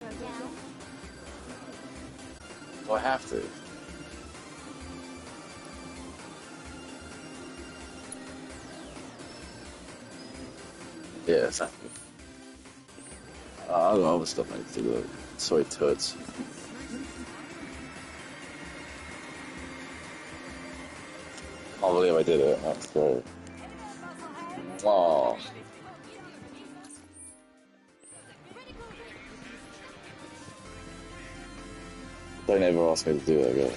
throw down? Do I have to? Yeah, exactly. I got other stuff I need to do. Sorry, turds. Can't believe I did it. That's great. Oh. Don't ever ask me to do it again.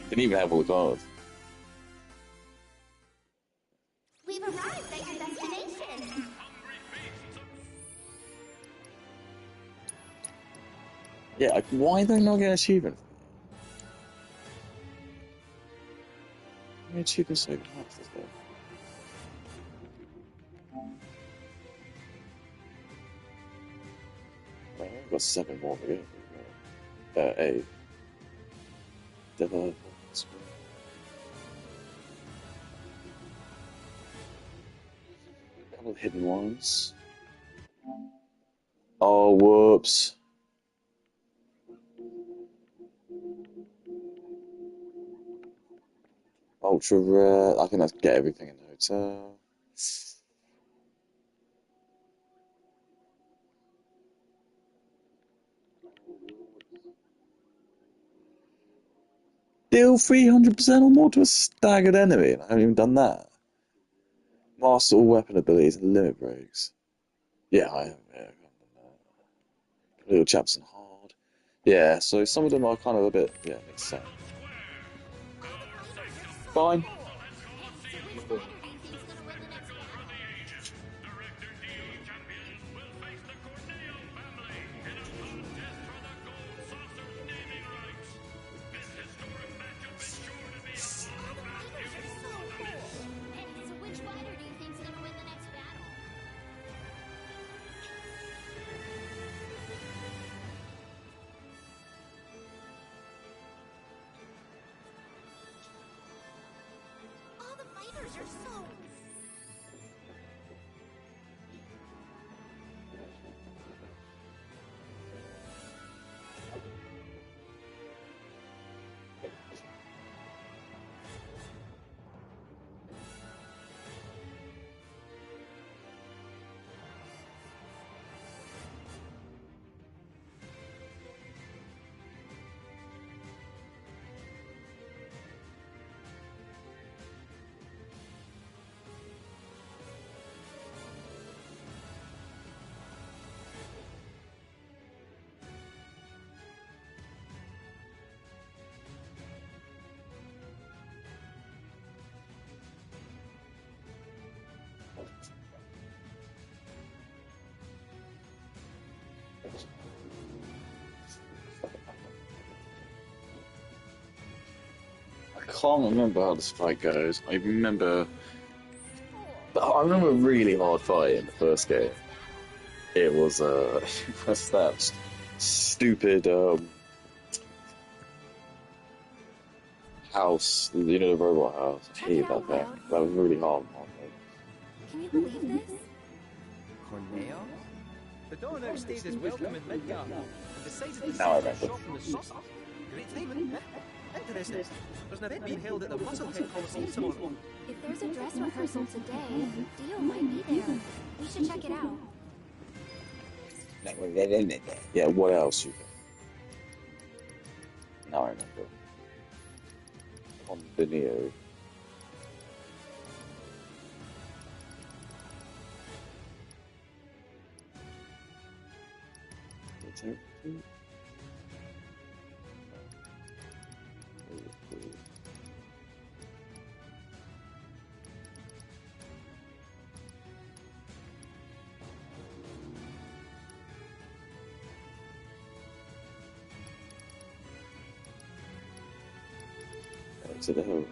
Didn't even have all the cards. We've arrived at your destination. Yeah, why do I not get an achievement? The achievement's so fast as well. Well, I've got 7 more to go. 8. Develop. Couple of hidden ones. Oh, whoops. Ultra rare. I can get everything in the hotel. Deal 300% or more to a staggered enemy. I haven't even done that. Master all weapon abilities and limit breaks. Yeah, I have. Yeah, I've done that. Little chaps and hard. Yeah, so some of them are kind of a bit. Yeah, makes sense. Fine. I can't remember how this fight goes. I remember a really hard fight in the first game. It was what's that stupid house, you know, the robot house. I hated that thing. That was really hard. Can you believe this? Corneo? The Dawn outstayed his welcome in Midgard and decided to Now I send a remember. shot from the saucer. Great timing, eh? Interesting. There's an event being held at the Musclehead Coliseum tomorrow. If there's a dress rehearsal today, Dio might be there. We should check it out. Yeah, what else you got? Now I remember. Combinio. To the hill.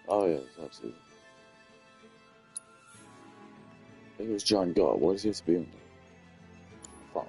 Oh yeah, absolutely. I think it was John God. What does he have to be on? Fine.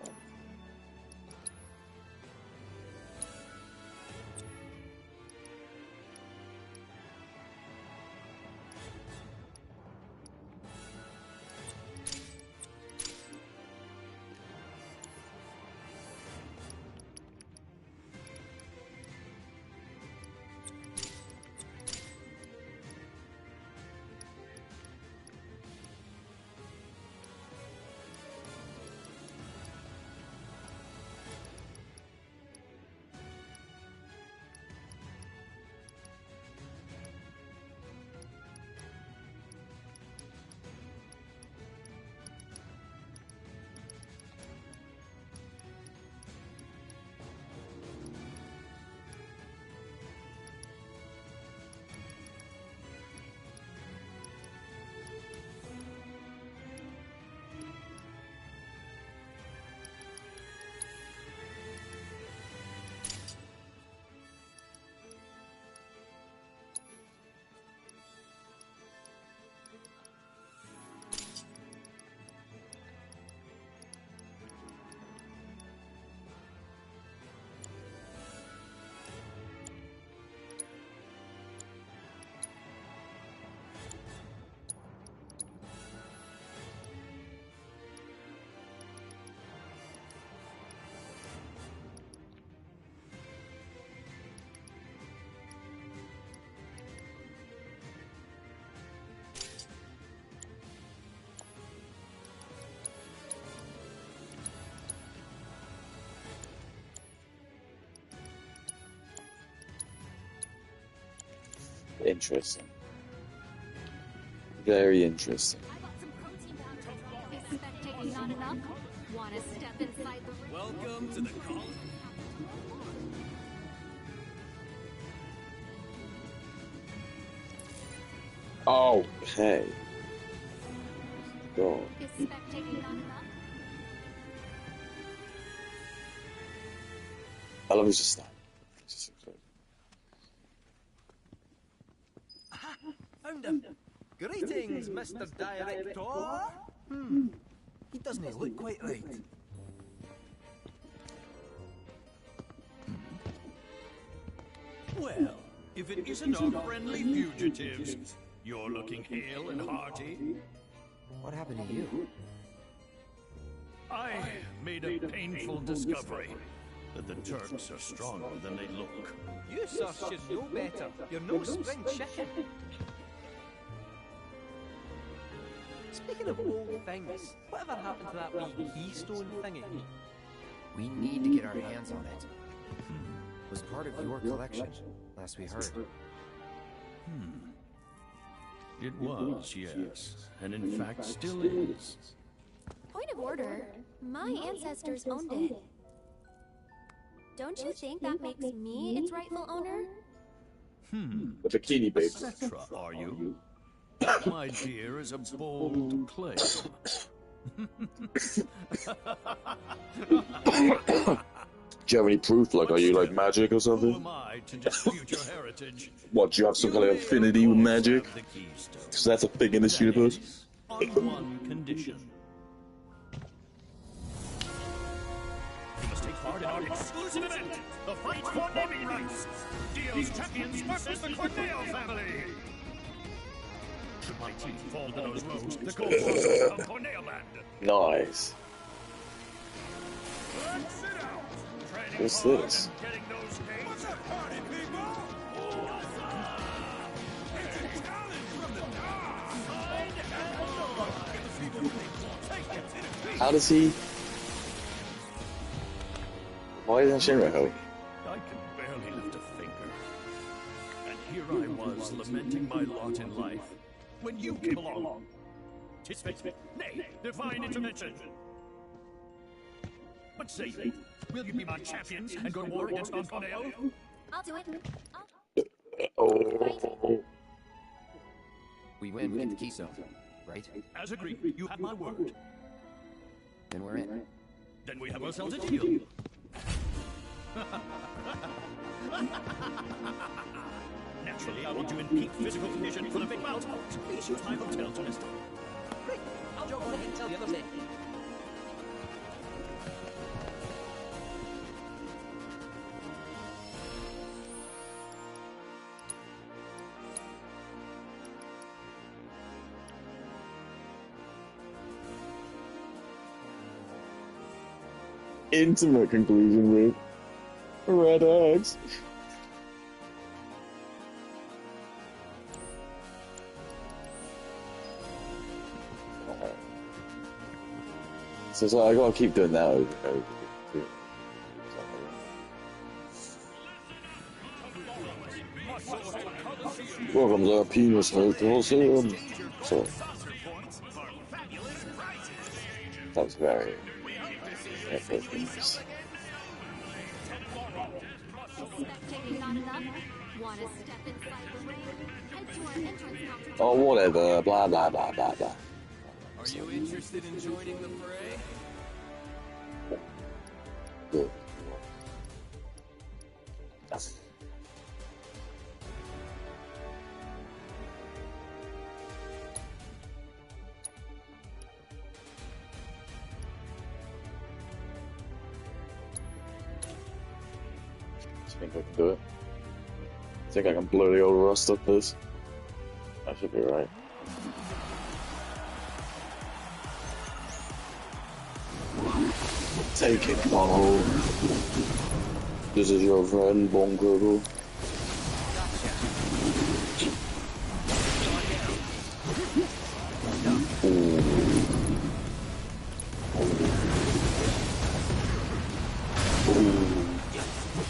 Interesting. Very interesting. Spectating not enough? Want to step inside the ring? Welcome to the call. Okay. God. Is spectating not enough? I love his just that. Found him. Greetings, Mr. Director. He doesn't look quite right. Well, if it isn't our friendly fugitives, you're looking hale and hearty. What happened to you? I made a painful discovery that the Turks are stronger than they look. You, sir, should know better. You're no spring chicken. Speaking of old things, whatever happened to that wee keystone thingy? We need to get our hands on it. It was part of your collection, last we heard. It was, yes, and in fact still is. Point of order. My ancestors owned it. Don't you think that makes me its rightful owner? The bikini babe. Etc., are you? My dear is a bold claim. Do you have any proof? Like, are you like magic or Who something? am I to dispute your heritage? What, do you have some kind of affinity with magic? The keystone. Because that's a thing in this That universe. is, on one condition. You must take part in our exclusive event, the fight for naming rights. Dio's champions versus the Corneo family. Should my team fall to those rogues, the gold forces of Corneo land. Nice. Let's it out. Training What's hard this? and getting those gains. What's up, party people? It's a challenge from the top. How does he... Why isn't Shinra help? I can barely lift a finger. And here I was lamenting my lot in life when you came along. 'Tis fate, nay, divine intervention. But say, will you be my champions and go to war against Corneo? I'll do it. Oh. We win, we get the keystone, right? As agreed, you have my word. Then we're in. Then we have ourselves a deal. Naturally, I want you in peak physical condition for the big bout, so please use my hotel to nest. Right, I'll jump on it and tell the others then. Intimate conclusion with red eggs. So it's like, I gotta keep doing that over and over. Welcome to our penis Coliseum. Sorry. That was very... Spectating not enough? Want to step inside the ring? Head to our entrance counter. Oh, whatever. Blah, blah, blah, blah, blah. Are you interested in joining the fray? Good. I think I can do it. I think I can blow the old rust up this. I should be right. Take it, Bono. This is your friend, Spongebob.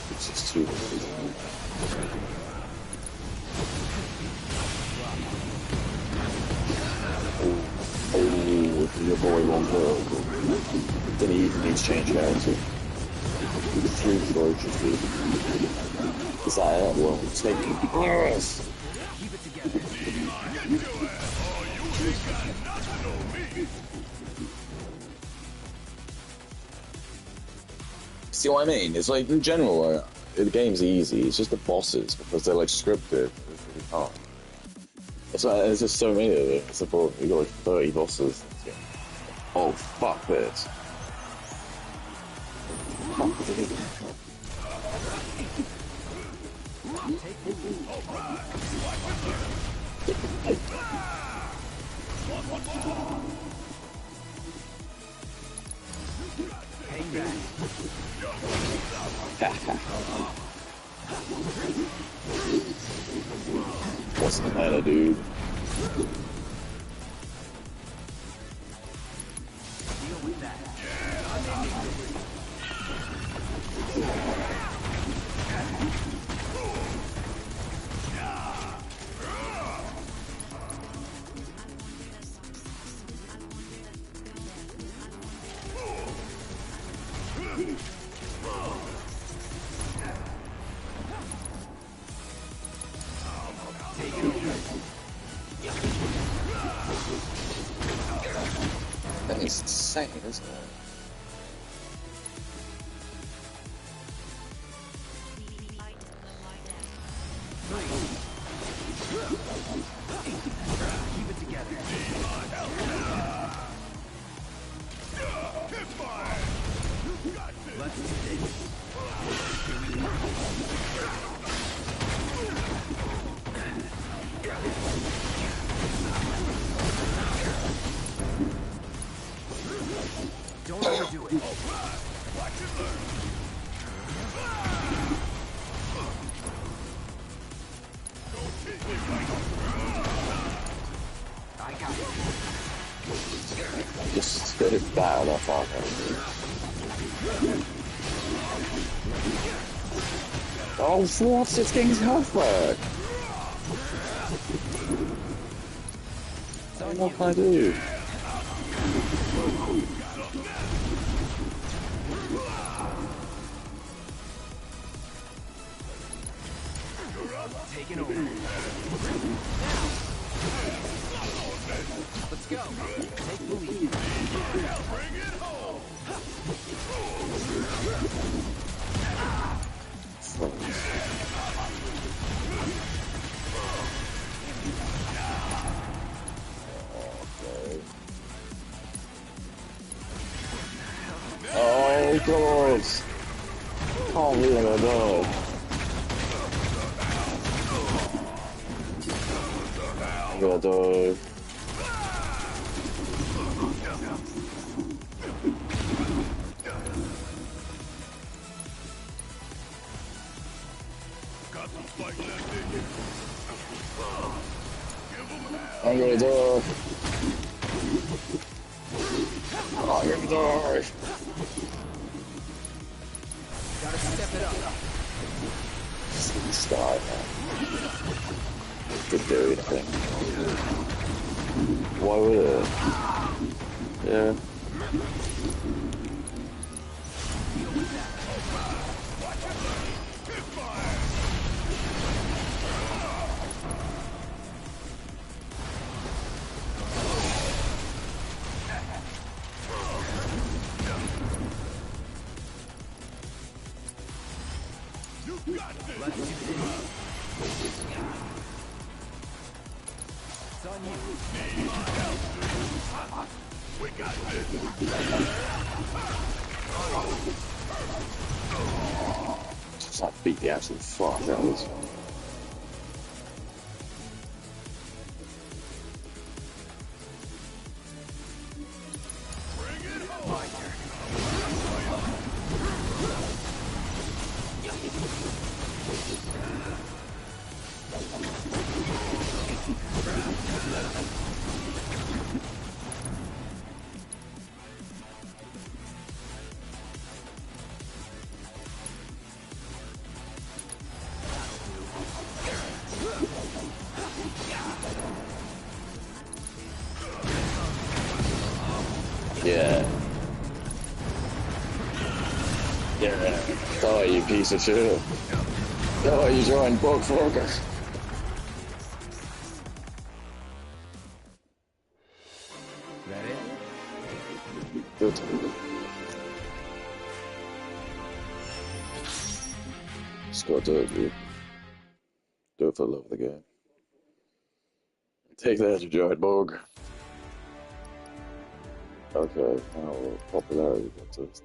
This is too your boy one girl. Didn't even need to change character. 3 approaches, dude. Is that it? Well, take yes! Keep it together. See what I mean? It's like, in general, the game's easy. It's just the bosses, because they're like scripted. It's really hard. It's like, there's just so many of it. It's about, you got like 30 bosses. Oh, fuck this. What's the matter, dude? Deal with that. That is insane, isn't it? Keep it together. Let's do this. Don't overdo it. Watch it learn. I got it. Just get it down off our Oh, what? It's getting his health back! What can I do? Taking over. Let's go. Take the lead. Bring it home. Oh god! Can't believe I died. I'm gonna die. I'm gonna die. I'm gonna die. Gotta step it up. Start, man. Didn't do anything. Why would it? Yeah. Let's do this. It's on you. We got this. Just like beat the absolute fuck out of this. My turn. Yeah. Yeah. Die, you piece of shit. Die, you giant bug fucker. That it? Good. Just gotta do it, dude. Do it for the love of the game. Take that, you giant bug. Okay, now popularity contest.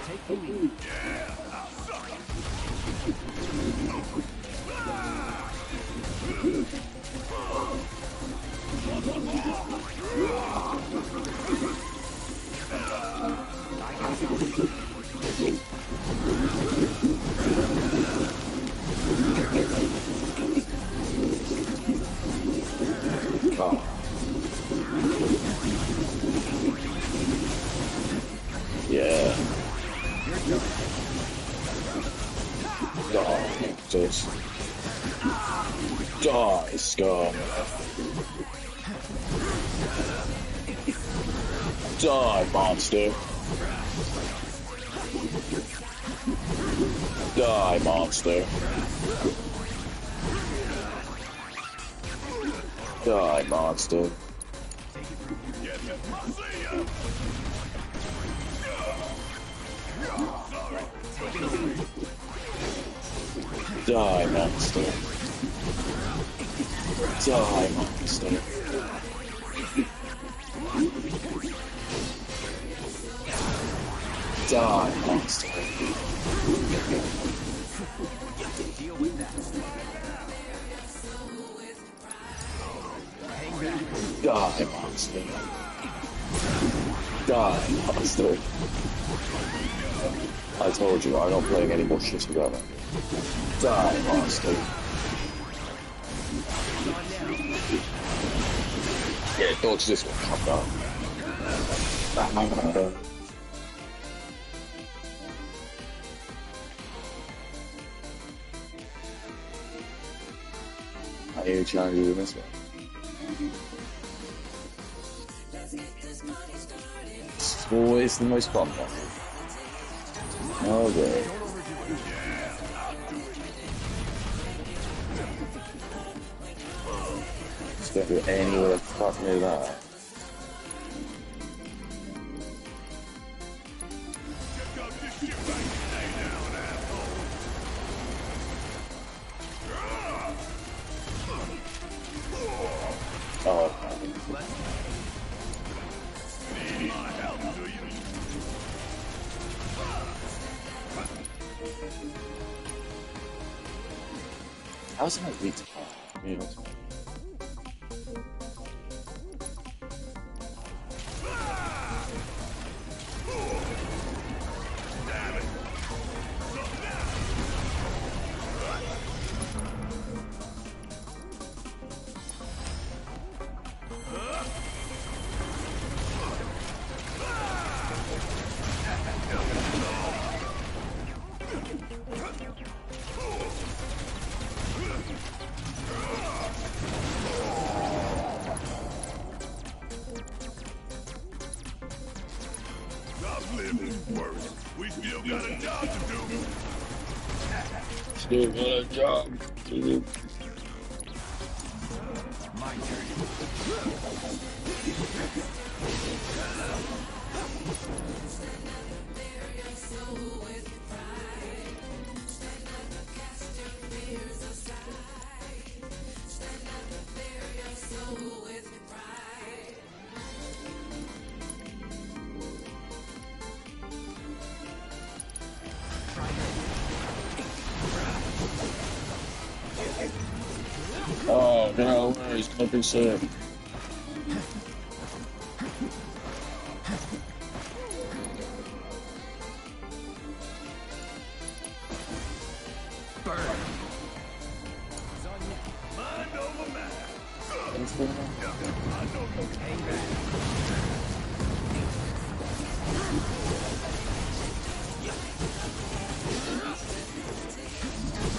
Take the lead. Oh. Yeah. Die, just die, scum. Die, monster. Die, monster. Die, monster. Die, monster. Die, monster. Die, monster. Deal with that. Hang back. Die, monster. Die, monster. I told you, I'm not playing any more shit together. Die, monster. Yeah, dodge this one, come down. I need to challenge you in this one. It's always the most fun one. Okay. Just don't do anywhere the fuck near that. Oh. How's it not weak to fire? Still got a job to do. My turn. Oh no, he's gonna be sick.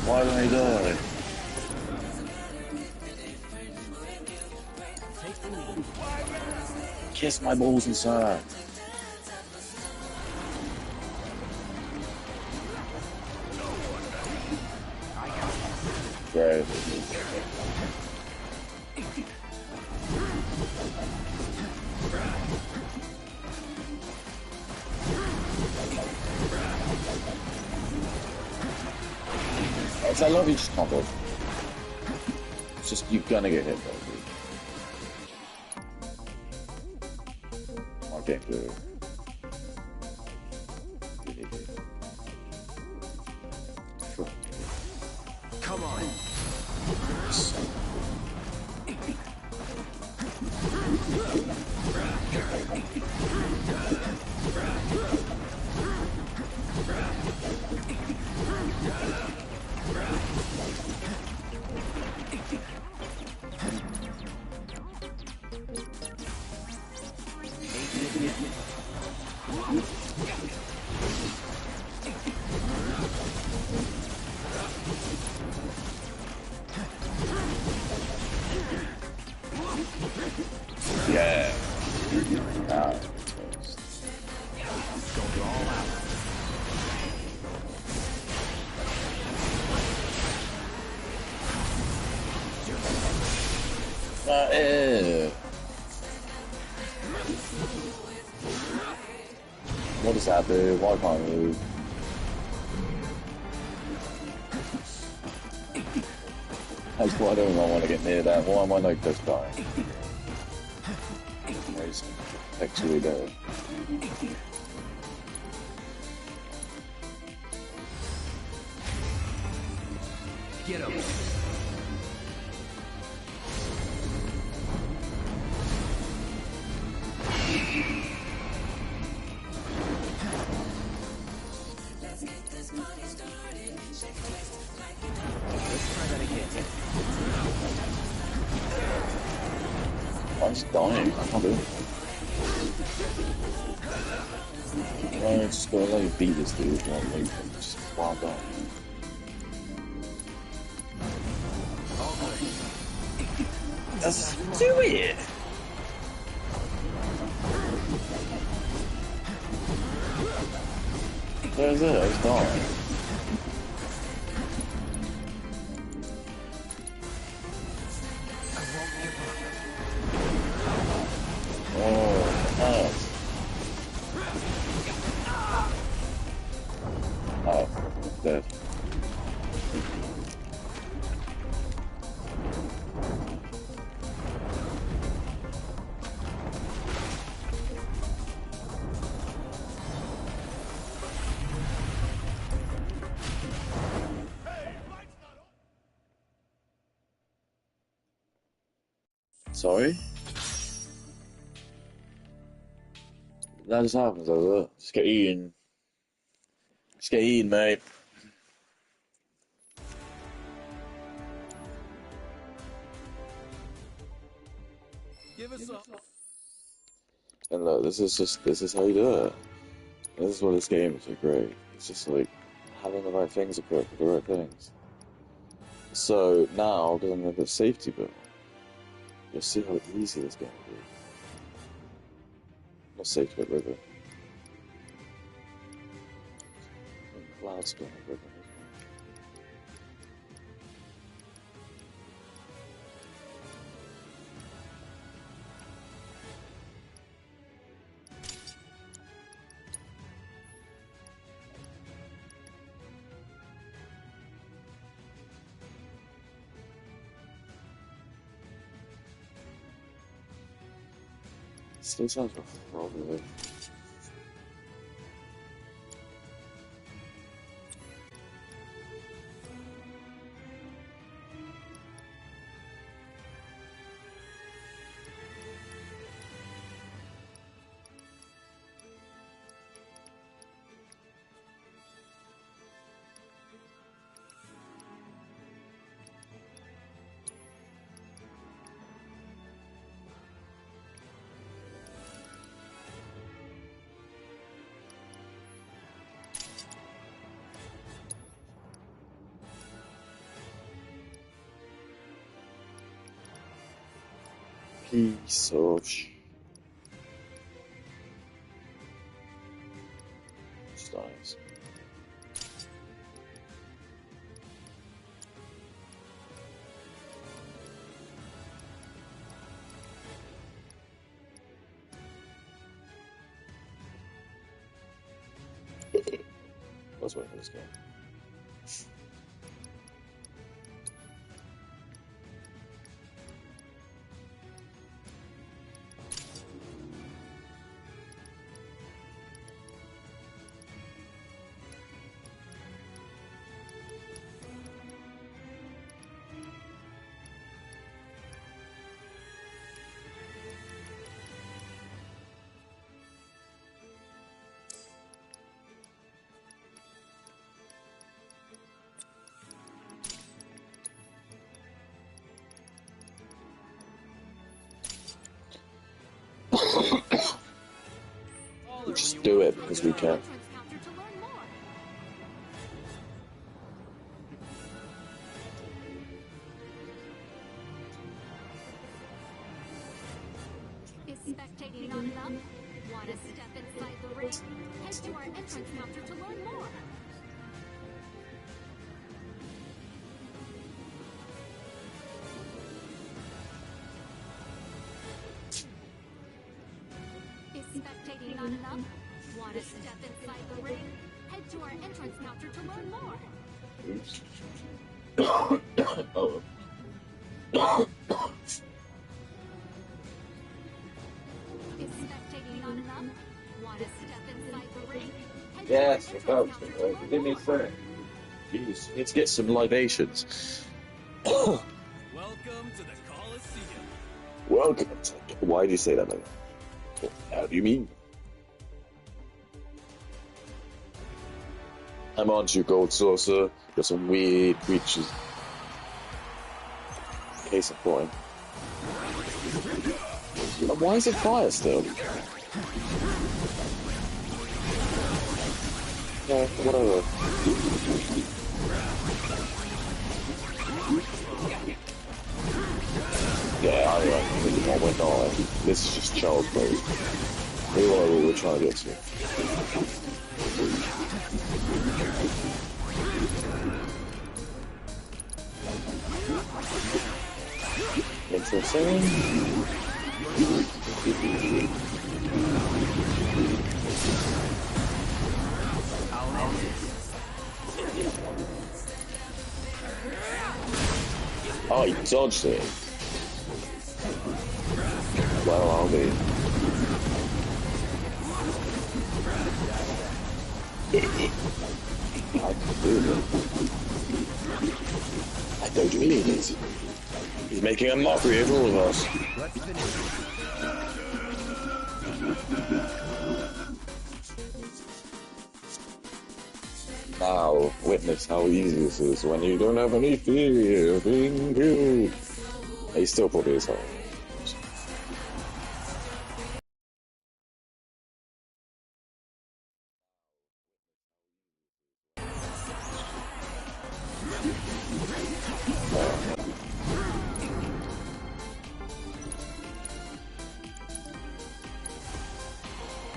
Why don't I die? Kiss my balls inside. Great. I love you, just combo. It's just you're gonna get hit, baby. I can't do it. Come on. Yeah. Now. What does that do? Why can't I move? That's why I don't want to get near that. Why am I like this guy? Where's actually there? Get him. I'm just dying. I can't do it. I'm just gonna let you beat this dude. Like, just wild out. Let's do it! There's it, I was dying. Sorry? That just happens, does it? Just get eaten. Just get eaten, mate. Give us up. And look, this is how you do it. This is what this game is so great. It's just like having the right things equipped for the right things. So now, because I'm going to put safety bit, you'll see how easy this game will be. Not safety bit, ribbon. Cloud spin ribbon. Still sounds rough, probably. Piece of Stars. Let's wait for this game. Just do it because we can. Is spectating not enough? Want to step inside the ring? Head to our entrance counter to learn more. Is spectating not enough? Want to step inside the ring? Head to our entrance counter to learn more. Oops. Oh. Is spectating not enough? Want to step inside the ring? Head Yes, to it our helps. entrance counter to learn Give me a more. second. Jeez, let's get some libations. Welcome to the Coliseum. Welcome. Why do you say that, man? How do you mean? I'm on to you, gold saucer. Got some weird creatures. Case in point. Why is it fire still? Yeah, whatever. Yeah, I like we're not. This is just child's play. We are what we're trying to get to. Interesting. Oh, he dodged it. Well, I'll be. I can do it. I don't mean it. He's making a mockery of all of us. Now, witness how easy this is when you don't have any fear of being killed. He still probably is home.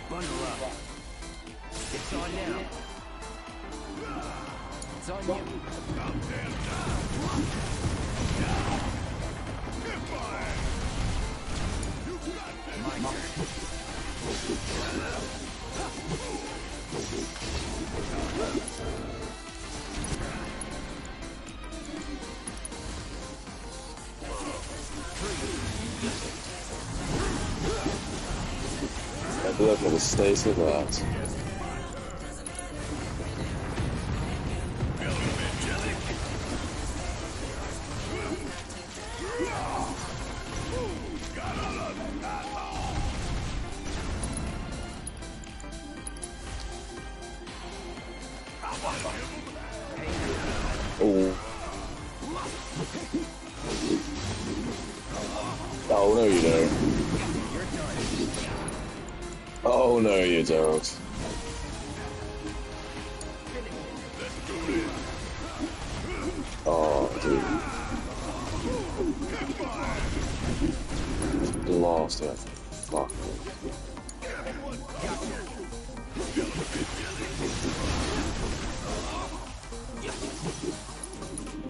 Bundle up. It's on now. It's on you. My turn. And look at the state of that. Oh. Oh, no you don't. Oh, no you don't. Oh, dude. lost it. Fuck.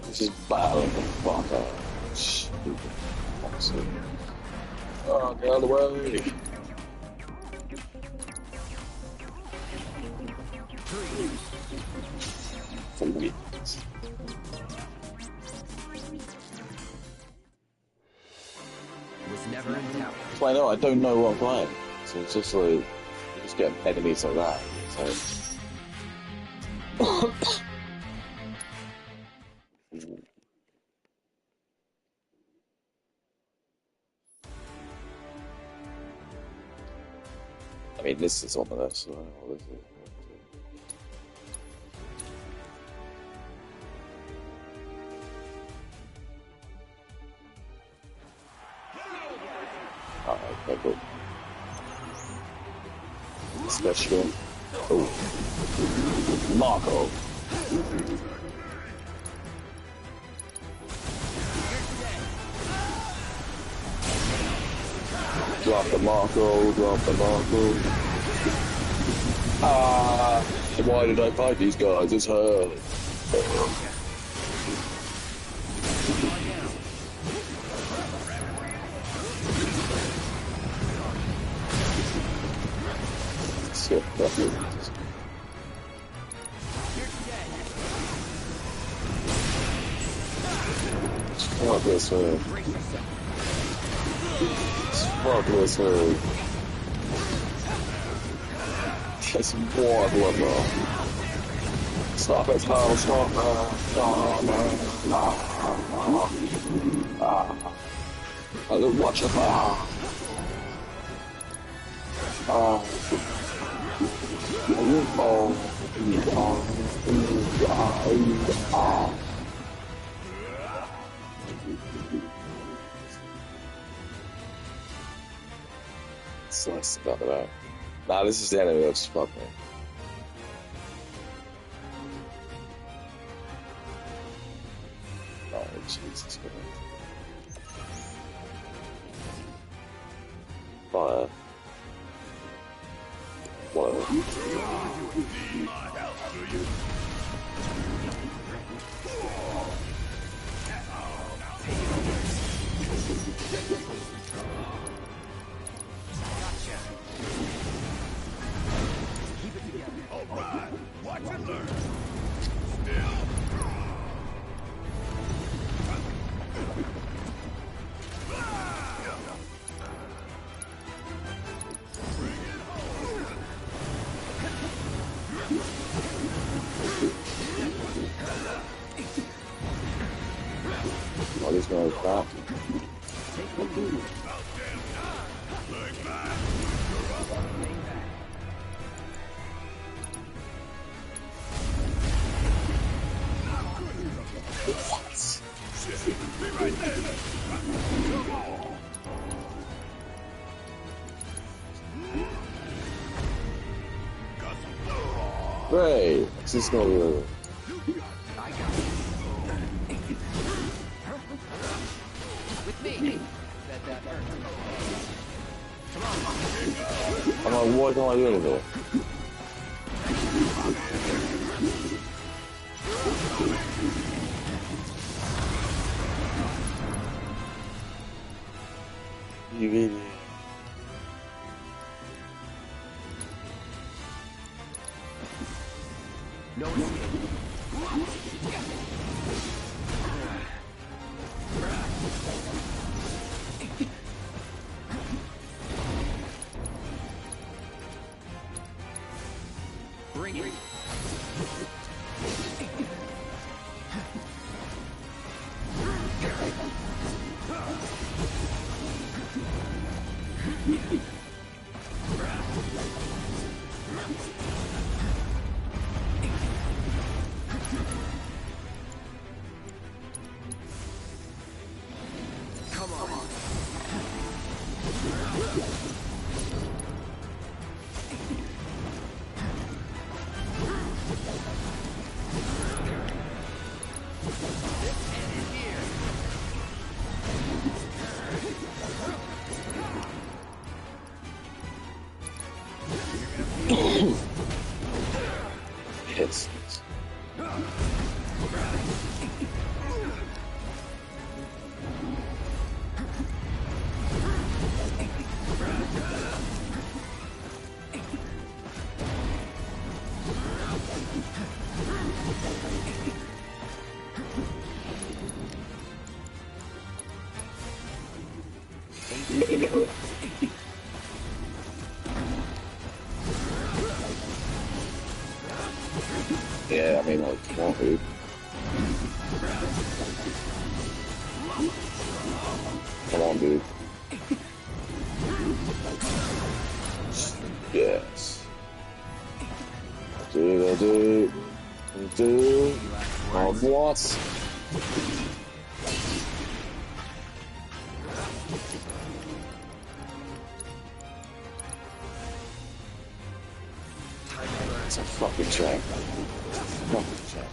This is battling the fuck out. Stupid. Honestly. Oh, get out of the way. Was never in doubt. So I know I don't know what I'm playing. So it's just like, you just get enemies like that. So. I mean, this is on the left, so I don't know what this is. Alright, okay, good. Special. Oh. Marco. Drop the Marco, drop the Marco. Ah, why did I fight these guys? It's her. Shit, that's it. Fuck this man. Fuck this man. Just more blood, bro. Stop it, Kyle. Stop, man. Stop, man. I don't watch it, man. So nice to talk about. Nah, this is the enemy that's fuck me. Oh, Jesus Christ. Fire. Whatever. Alright, watch and learn. Oh, this guy is crap. Great! This is gonna be With me. That hurt. I'm like, what am I doing here? You idiot. No escape. Bring it. Come on. this. Yeah, I mean, like, come on, dude. Come on, dude. Yes. Do. Oh, what? It's a fucking trap. Fucking trap.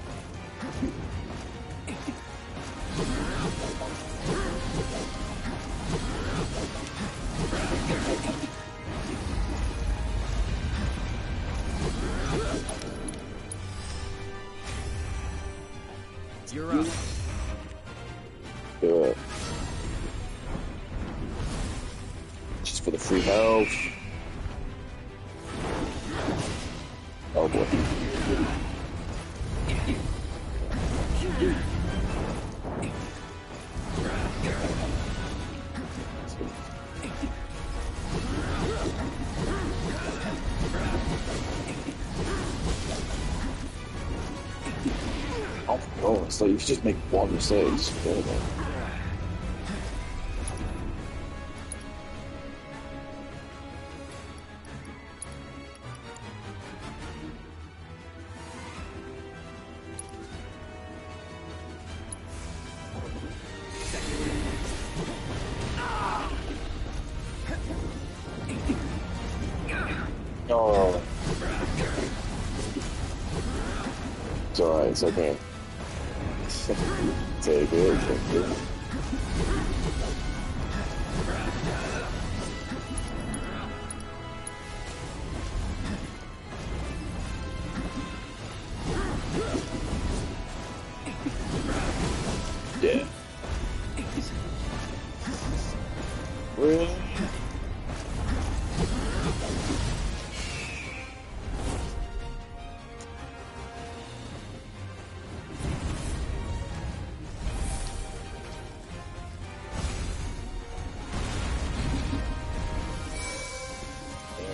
You're up. Good. Just for the free health. Oh boy. Oh, it's like you just make one mistake. It's terrible. Oh. It's alright, it's okay. Take it. Yeah. Really?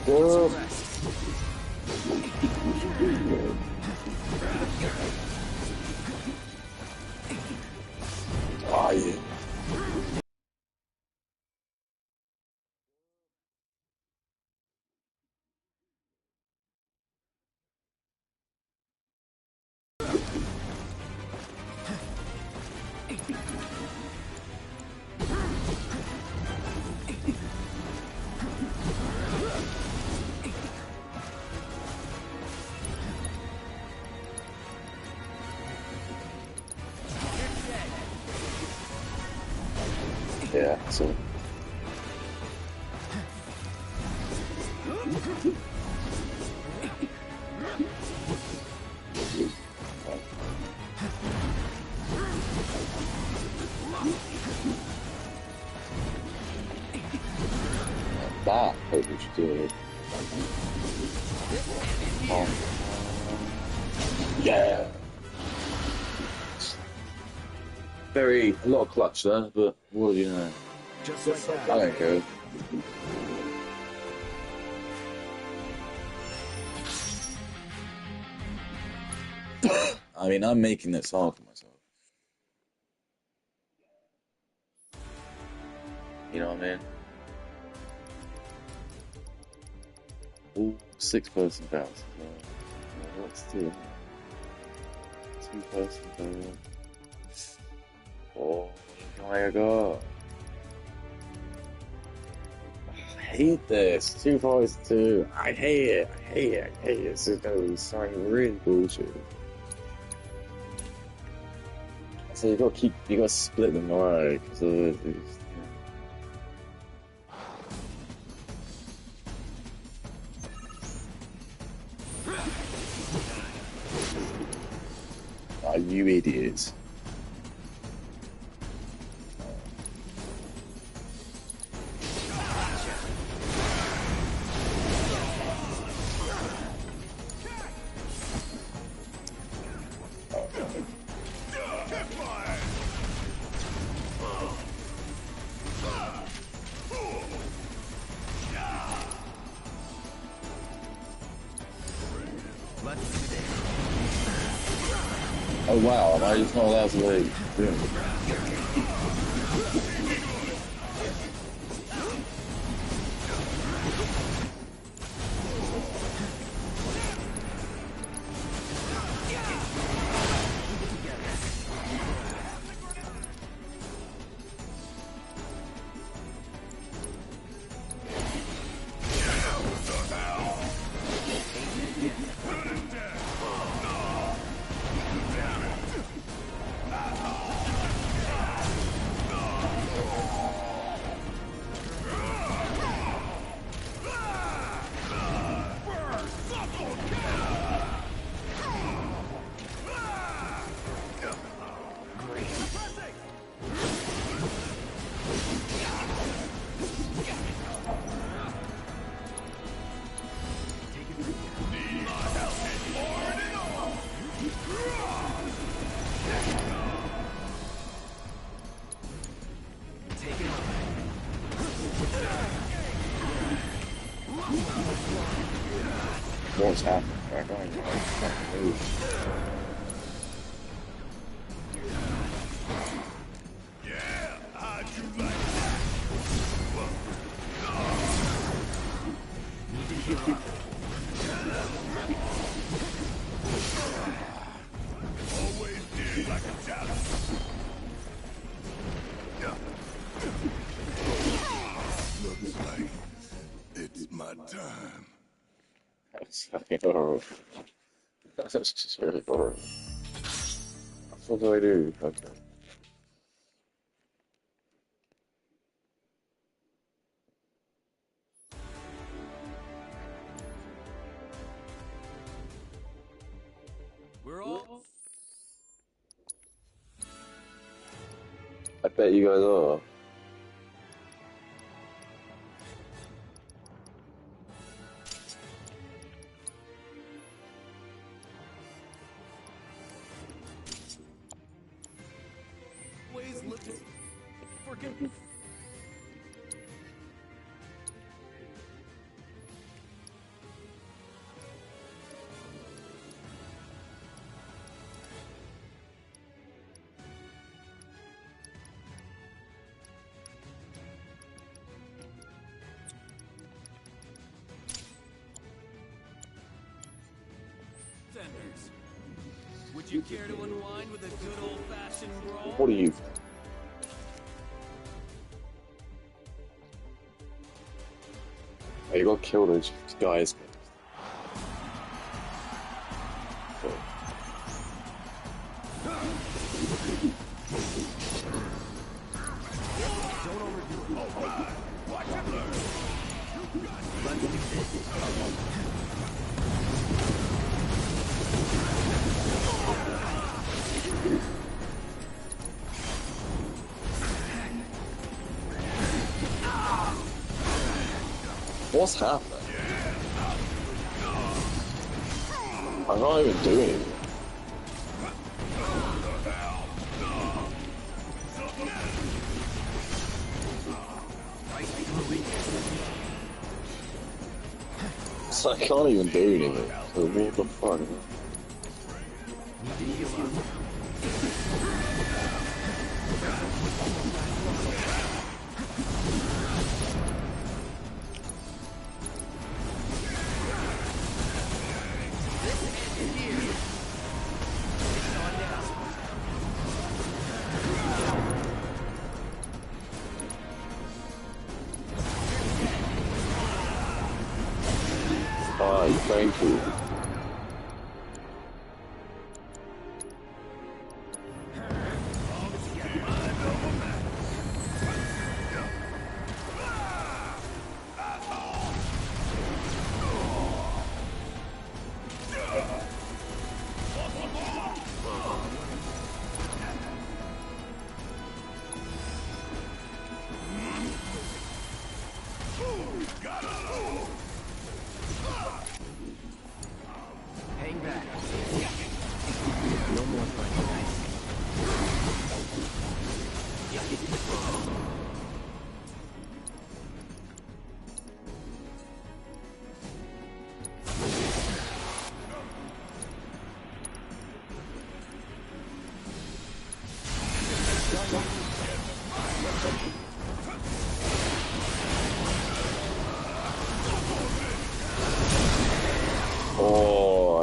Good. Are you? Yeah, so. That hope we should do it. Oh. Yeah. A lot of clutch there, but what do you know? Just like that. I don't care. I mean, I'm making this hard for myself. You know what I mean? All 6-person battles. What's two? 2-person battle. Oh my god. I hate this. 2-5-2. I hate it. I hate it. This is going to be something really bullshit. So you gotta split them right, because otherwise Oh, you idiot. Oh wow, am I just not allowed to leave? Yeah. What's happening? I don't even know how to move. Looks like it's my time. That's fucking horrible. That's just really horrible. What do I do? Okay. We're all. I bet you guys are. Ways looking. Forget. Tenders. Would you care to unwind with a good old-fashioned brawl? What do you? Oh, you got killed those guys. What's happening? I'm not even doing it. So I can't even do anything. So what the fuck? Thank you.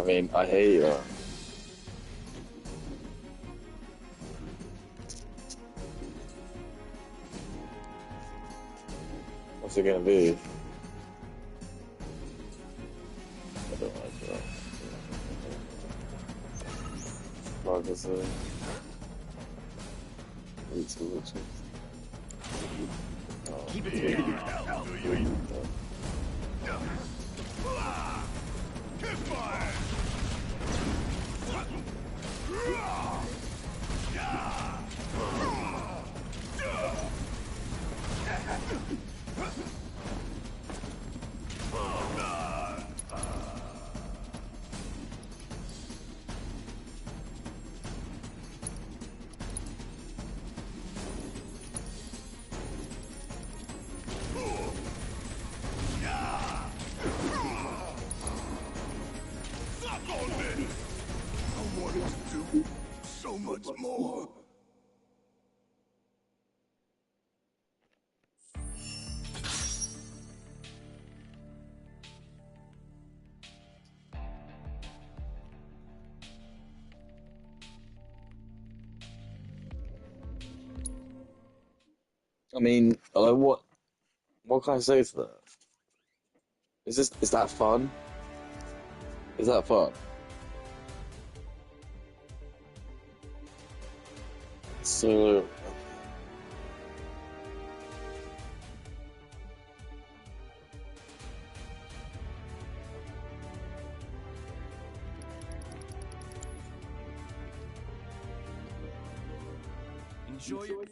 mean, I hate that. What's it gonna be? I don't like that. Like this, Keep it down. Kiss fire! I wanted to do so much more. I mean, what can I say to that? Is that fun? Is that fun? So Enjoy your...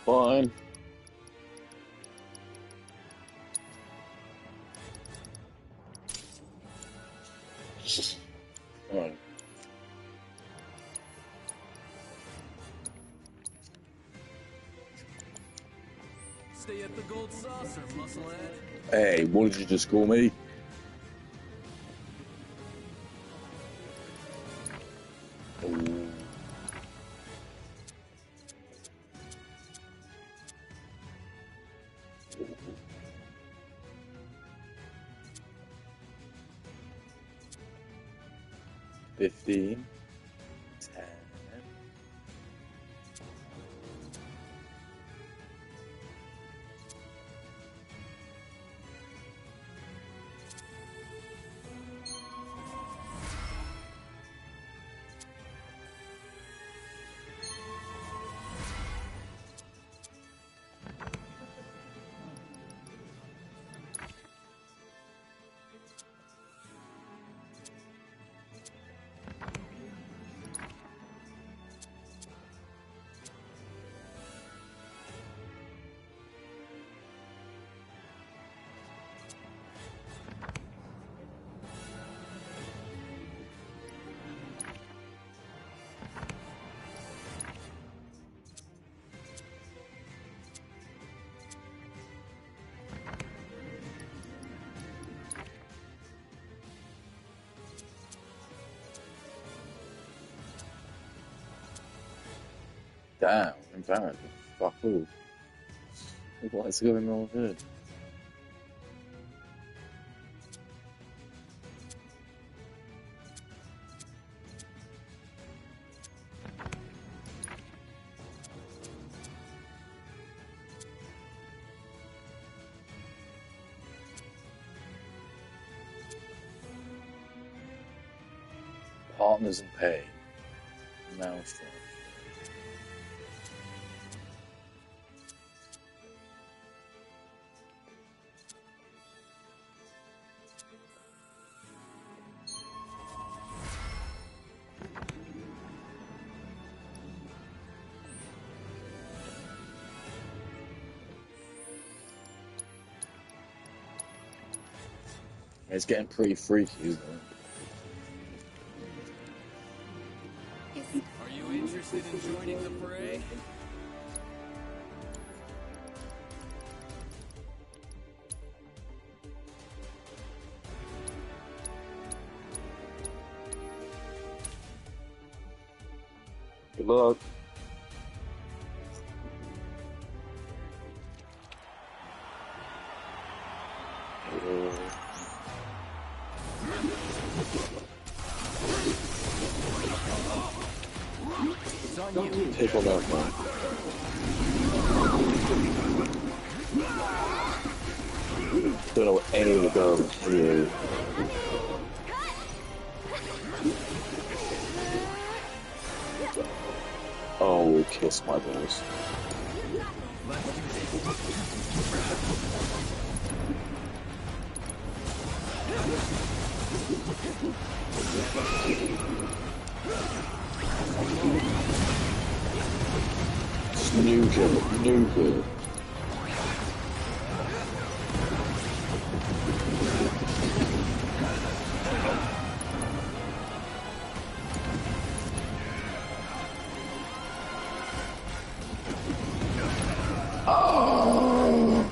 fine. Alright. Stay at the gold saucer, musclehead. Hey, what did you just call me? Ooh. $15, $10. Damn, embarrassing. Fuck all. What is going on here? Partners in pain. Now strong. It's getting pretty freaky, isn't it? Are you interested in joining the fray? Good luck. Take on that one. Don't know what any of the guns do. Oh, kiss my balls. Snooker. Oh.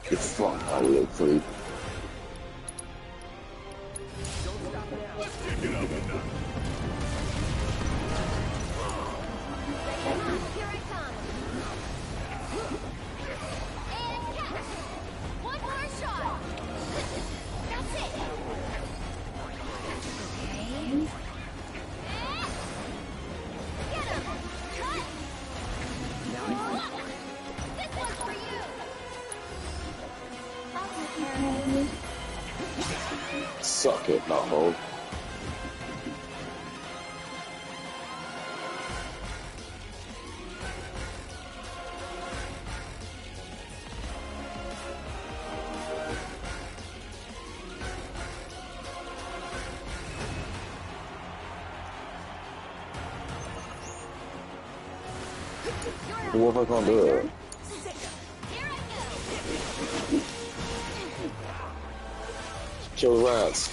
Get fucked, I will look for you. Suck it, nuthole. What if I can't do it? Kill the rats.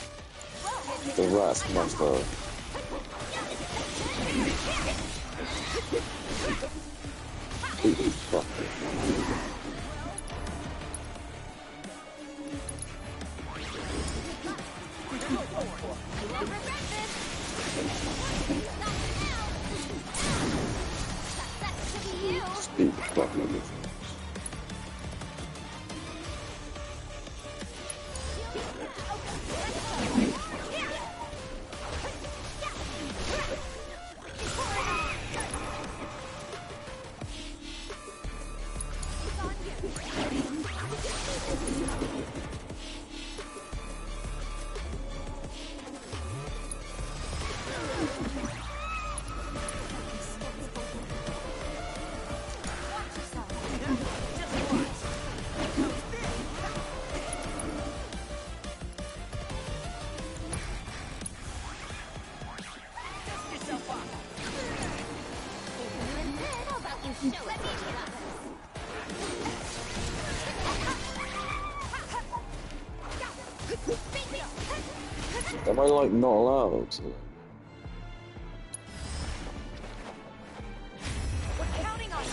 The rats must go. Ooh, fuck. Speed fucking everything. Am I like not allowed to? We're counting on you.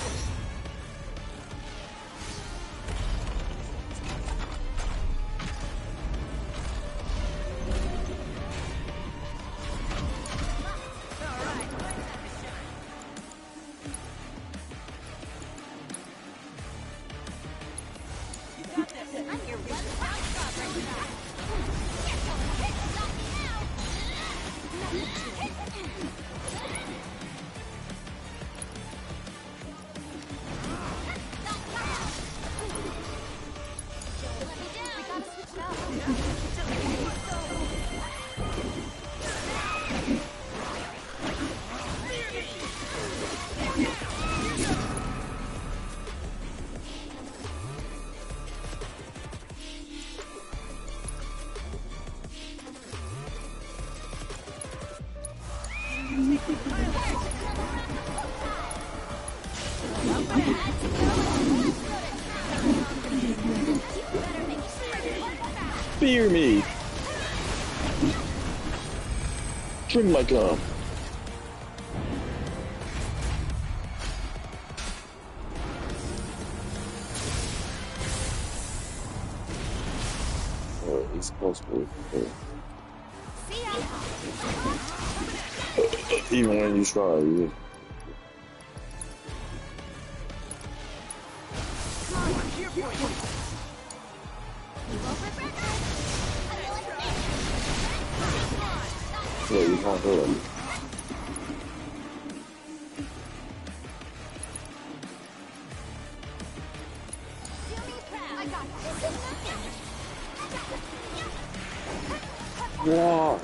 Fear me! Drink my gum. Oh, it's possible. Even when you try, you... Yeah, you can't do it. Wow.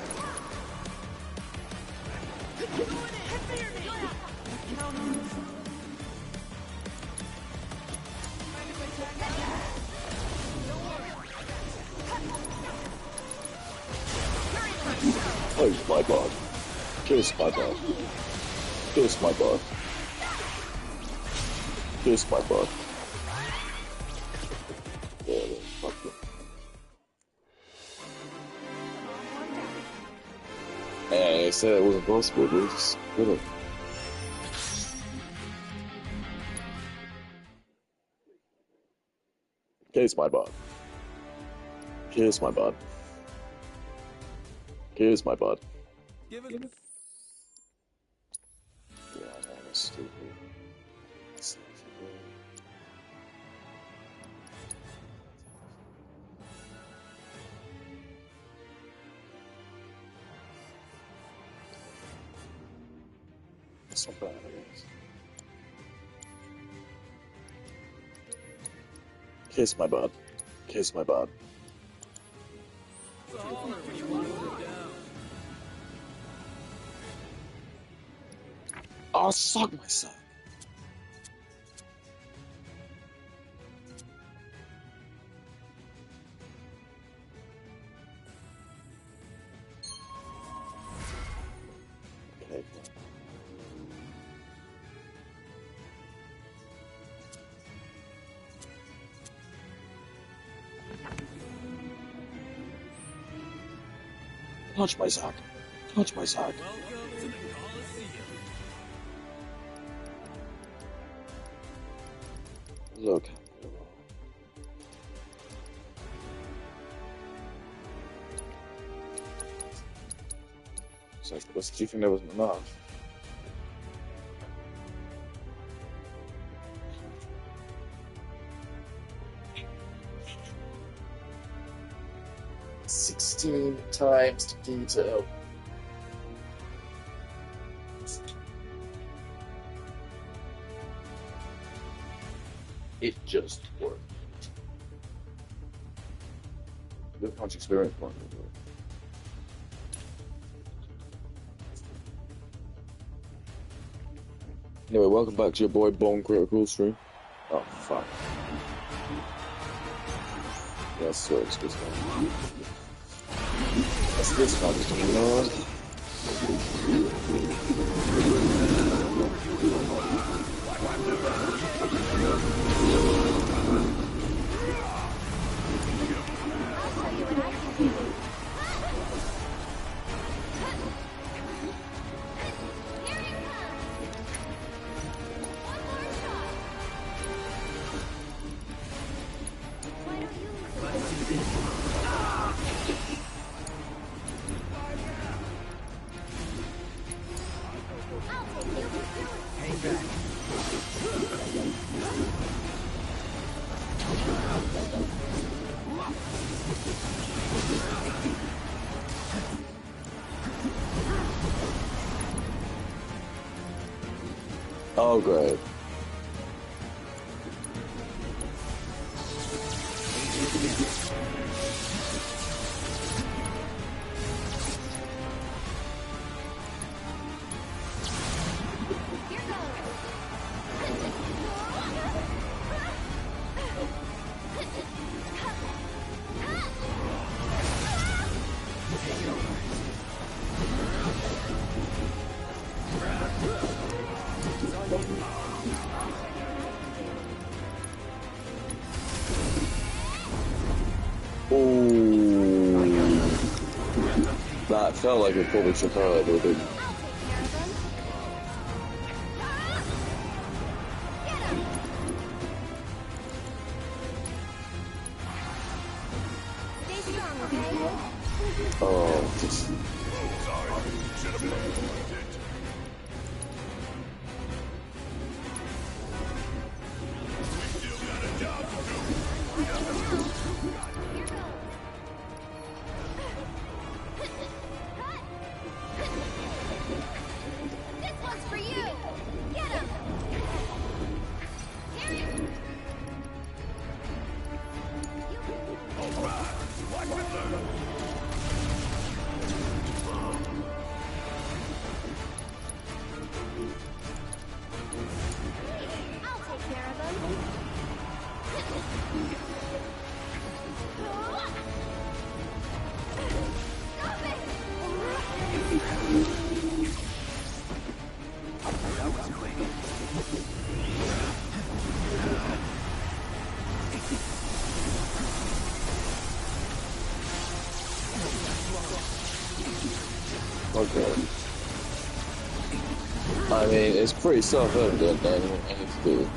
Oh my god. Kiss my butt. Kiss my butt. Kiss my butt. Yeah, fuck you. Yeah, I said it wasn't possible, dude. Just did it. Kiss my butt. Kiss my butt. Kiss my butt. Give it. Yeah, I know, that's stupid. That's not bad, I guess. Kiss my butt. Kiss my butt. It's all over. Oh, suck my sack. Okay. Touch my sack. Touch my sack. Welcome to the Coliseum. Look. So, do you think there wasn't enough? "16 times the detail." It just worked. Look how much experience point. Anyway, welcome back to your boy DickCritikal stream. Oh, fuck. Yeah, so it's this one. That's this one, just oh, great. That felt like it probably should hurt, but it didn't. Oh, just... Okay. I mean, it's pretty self-evident that anyone needs to do.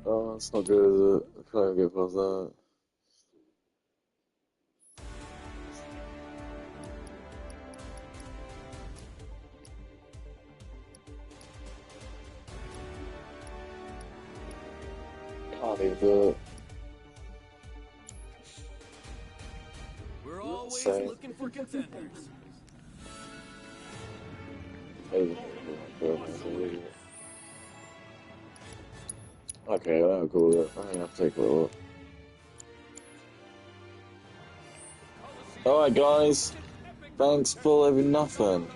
Oh, it's not good, is it? I can't get past that. Can't even do it. We're always looking for contenders. Okay, that'll cool. I have to take a look. Alright, guys. Thanks for every nothing.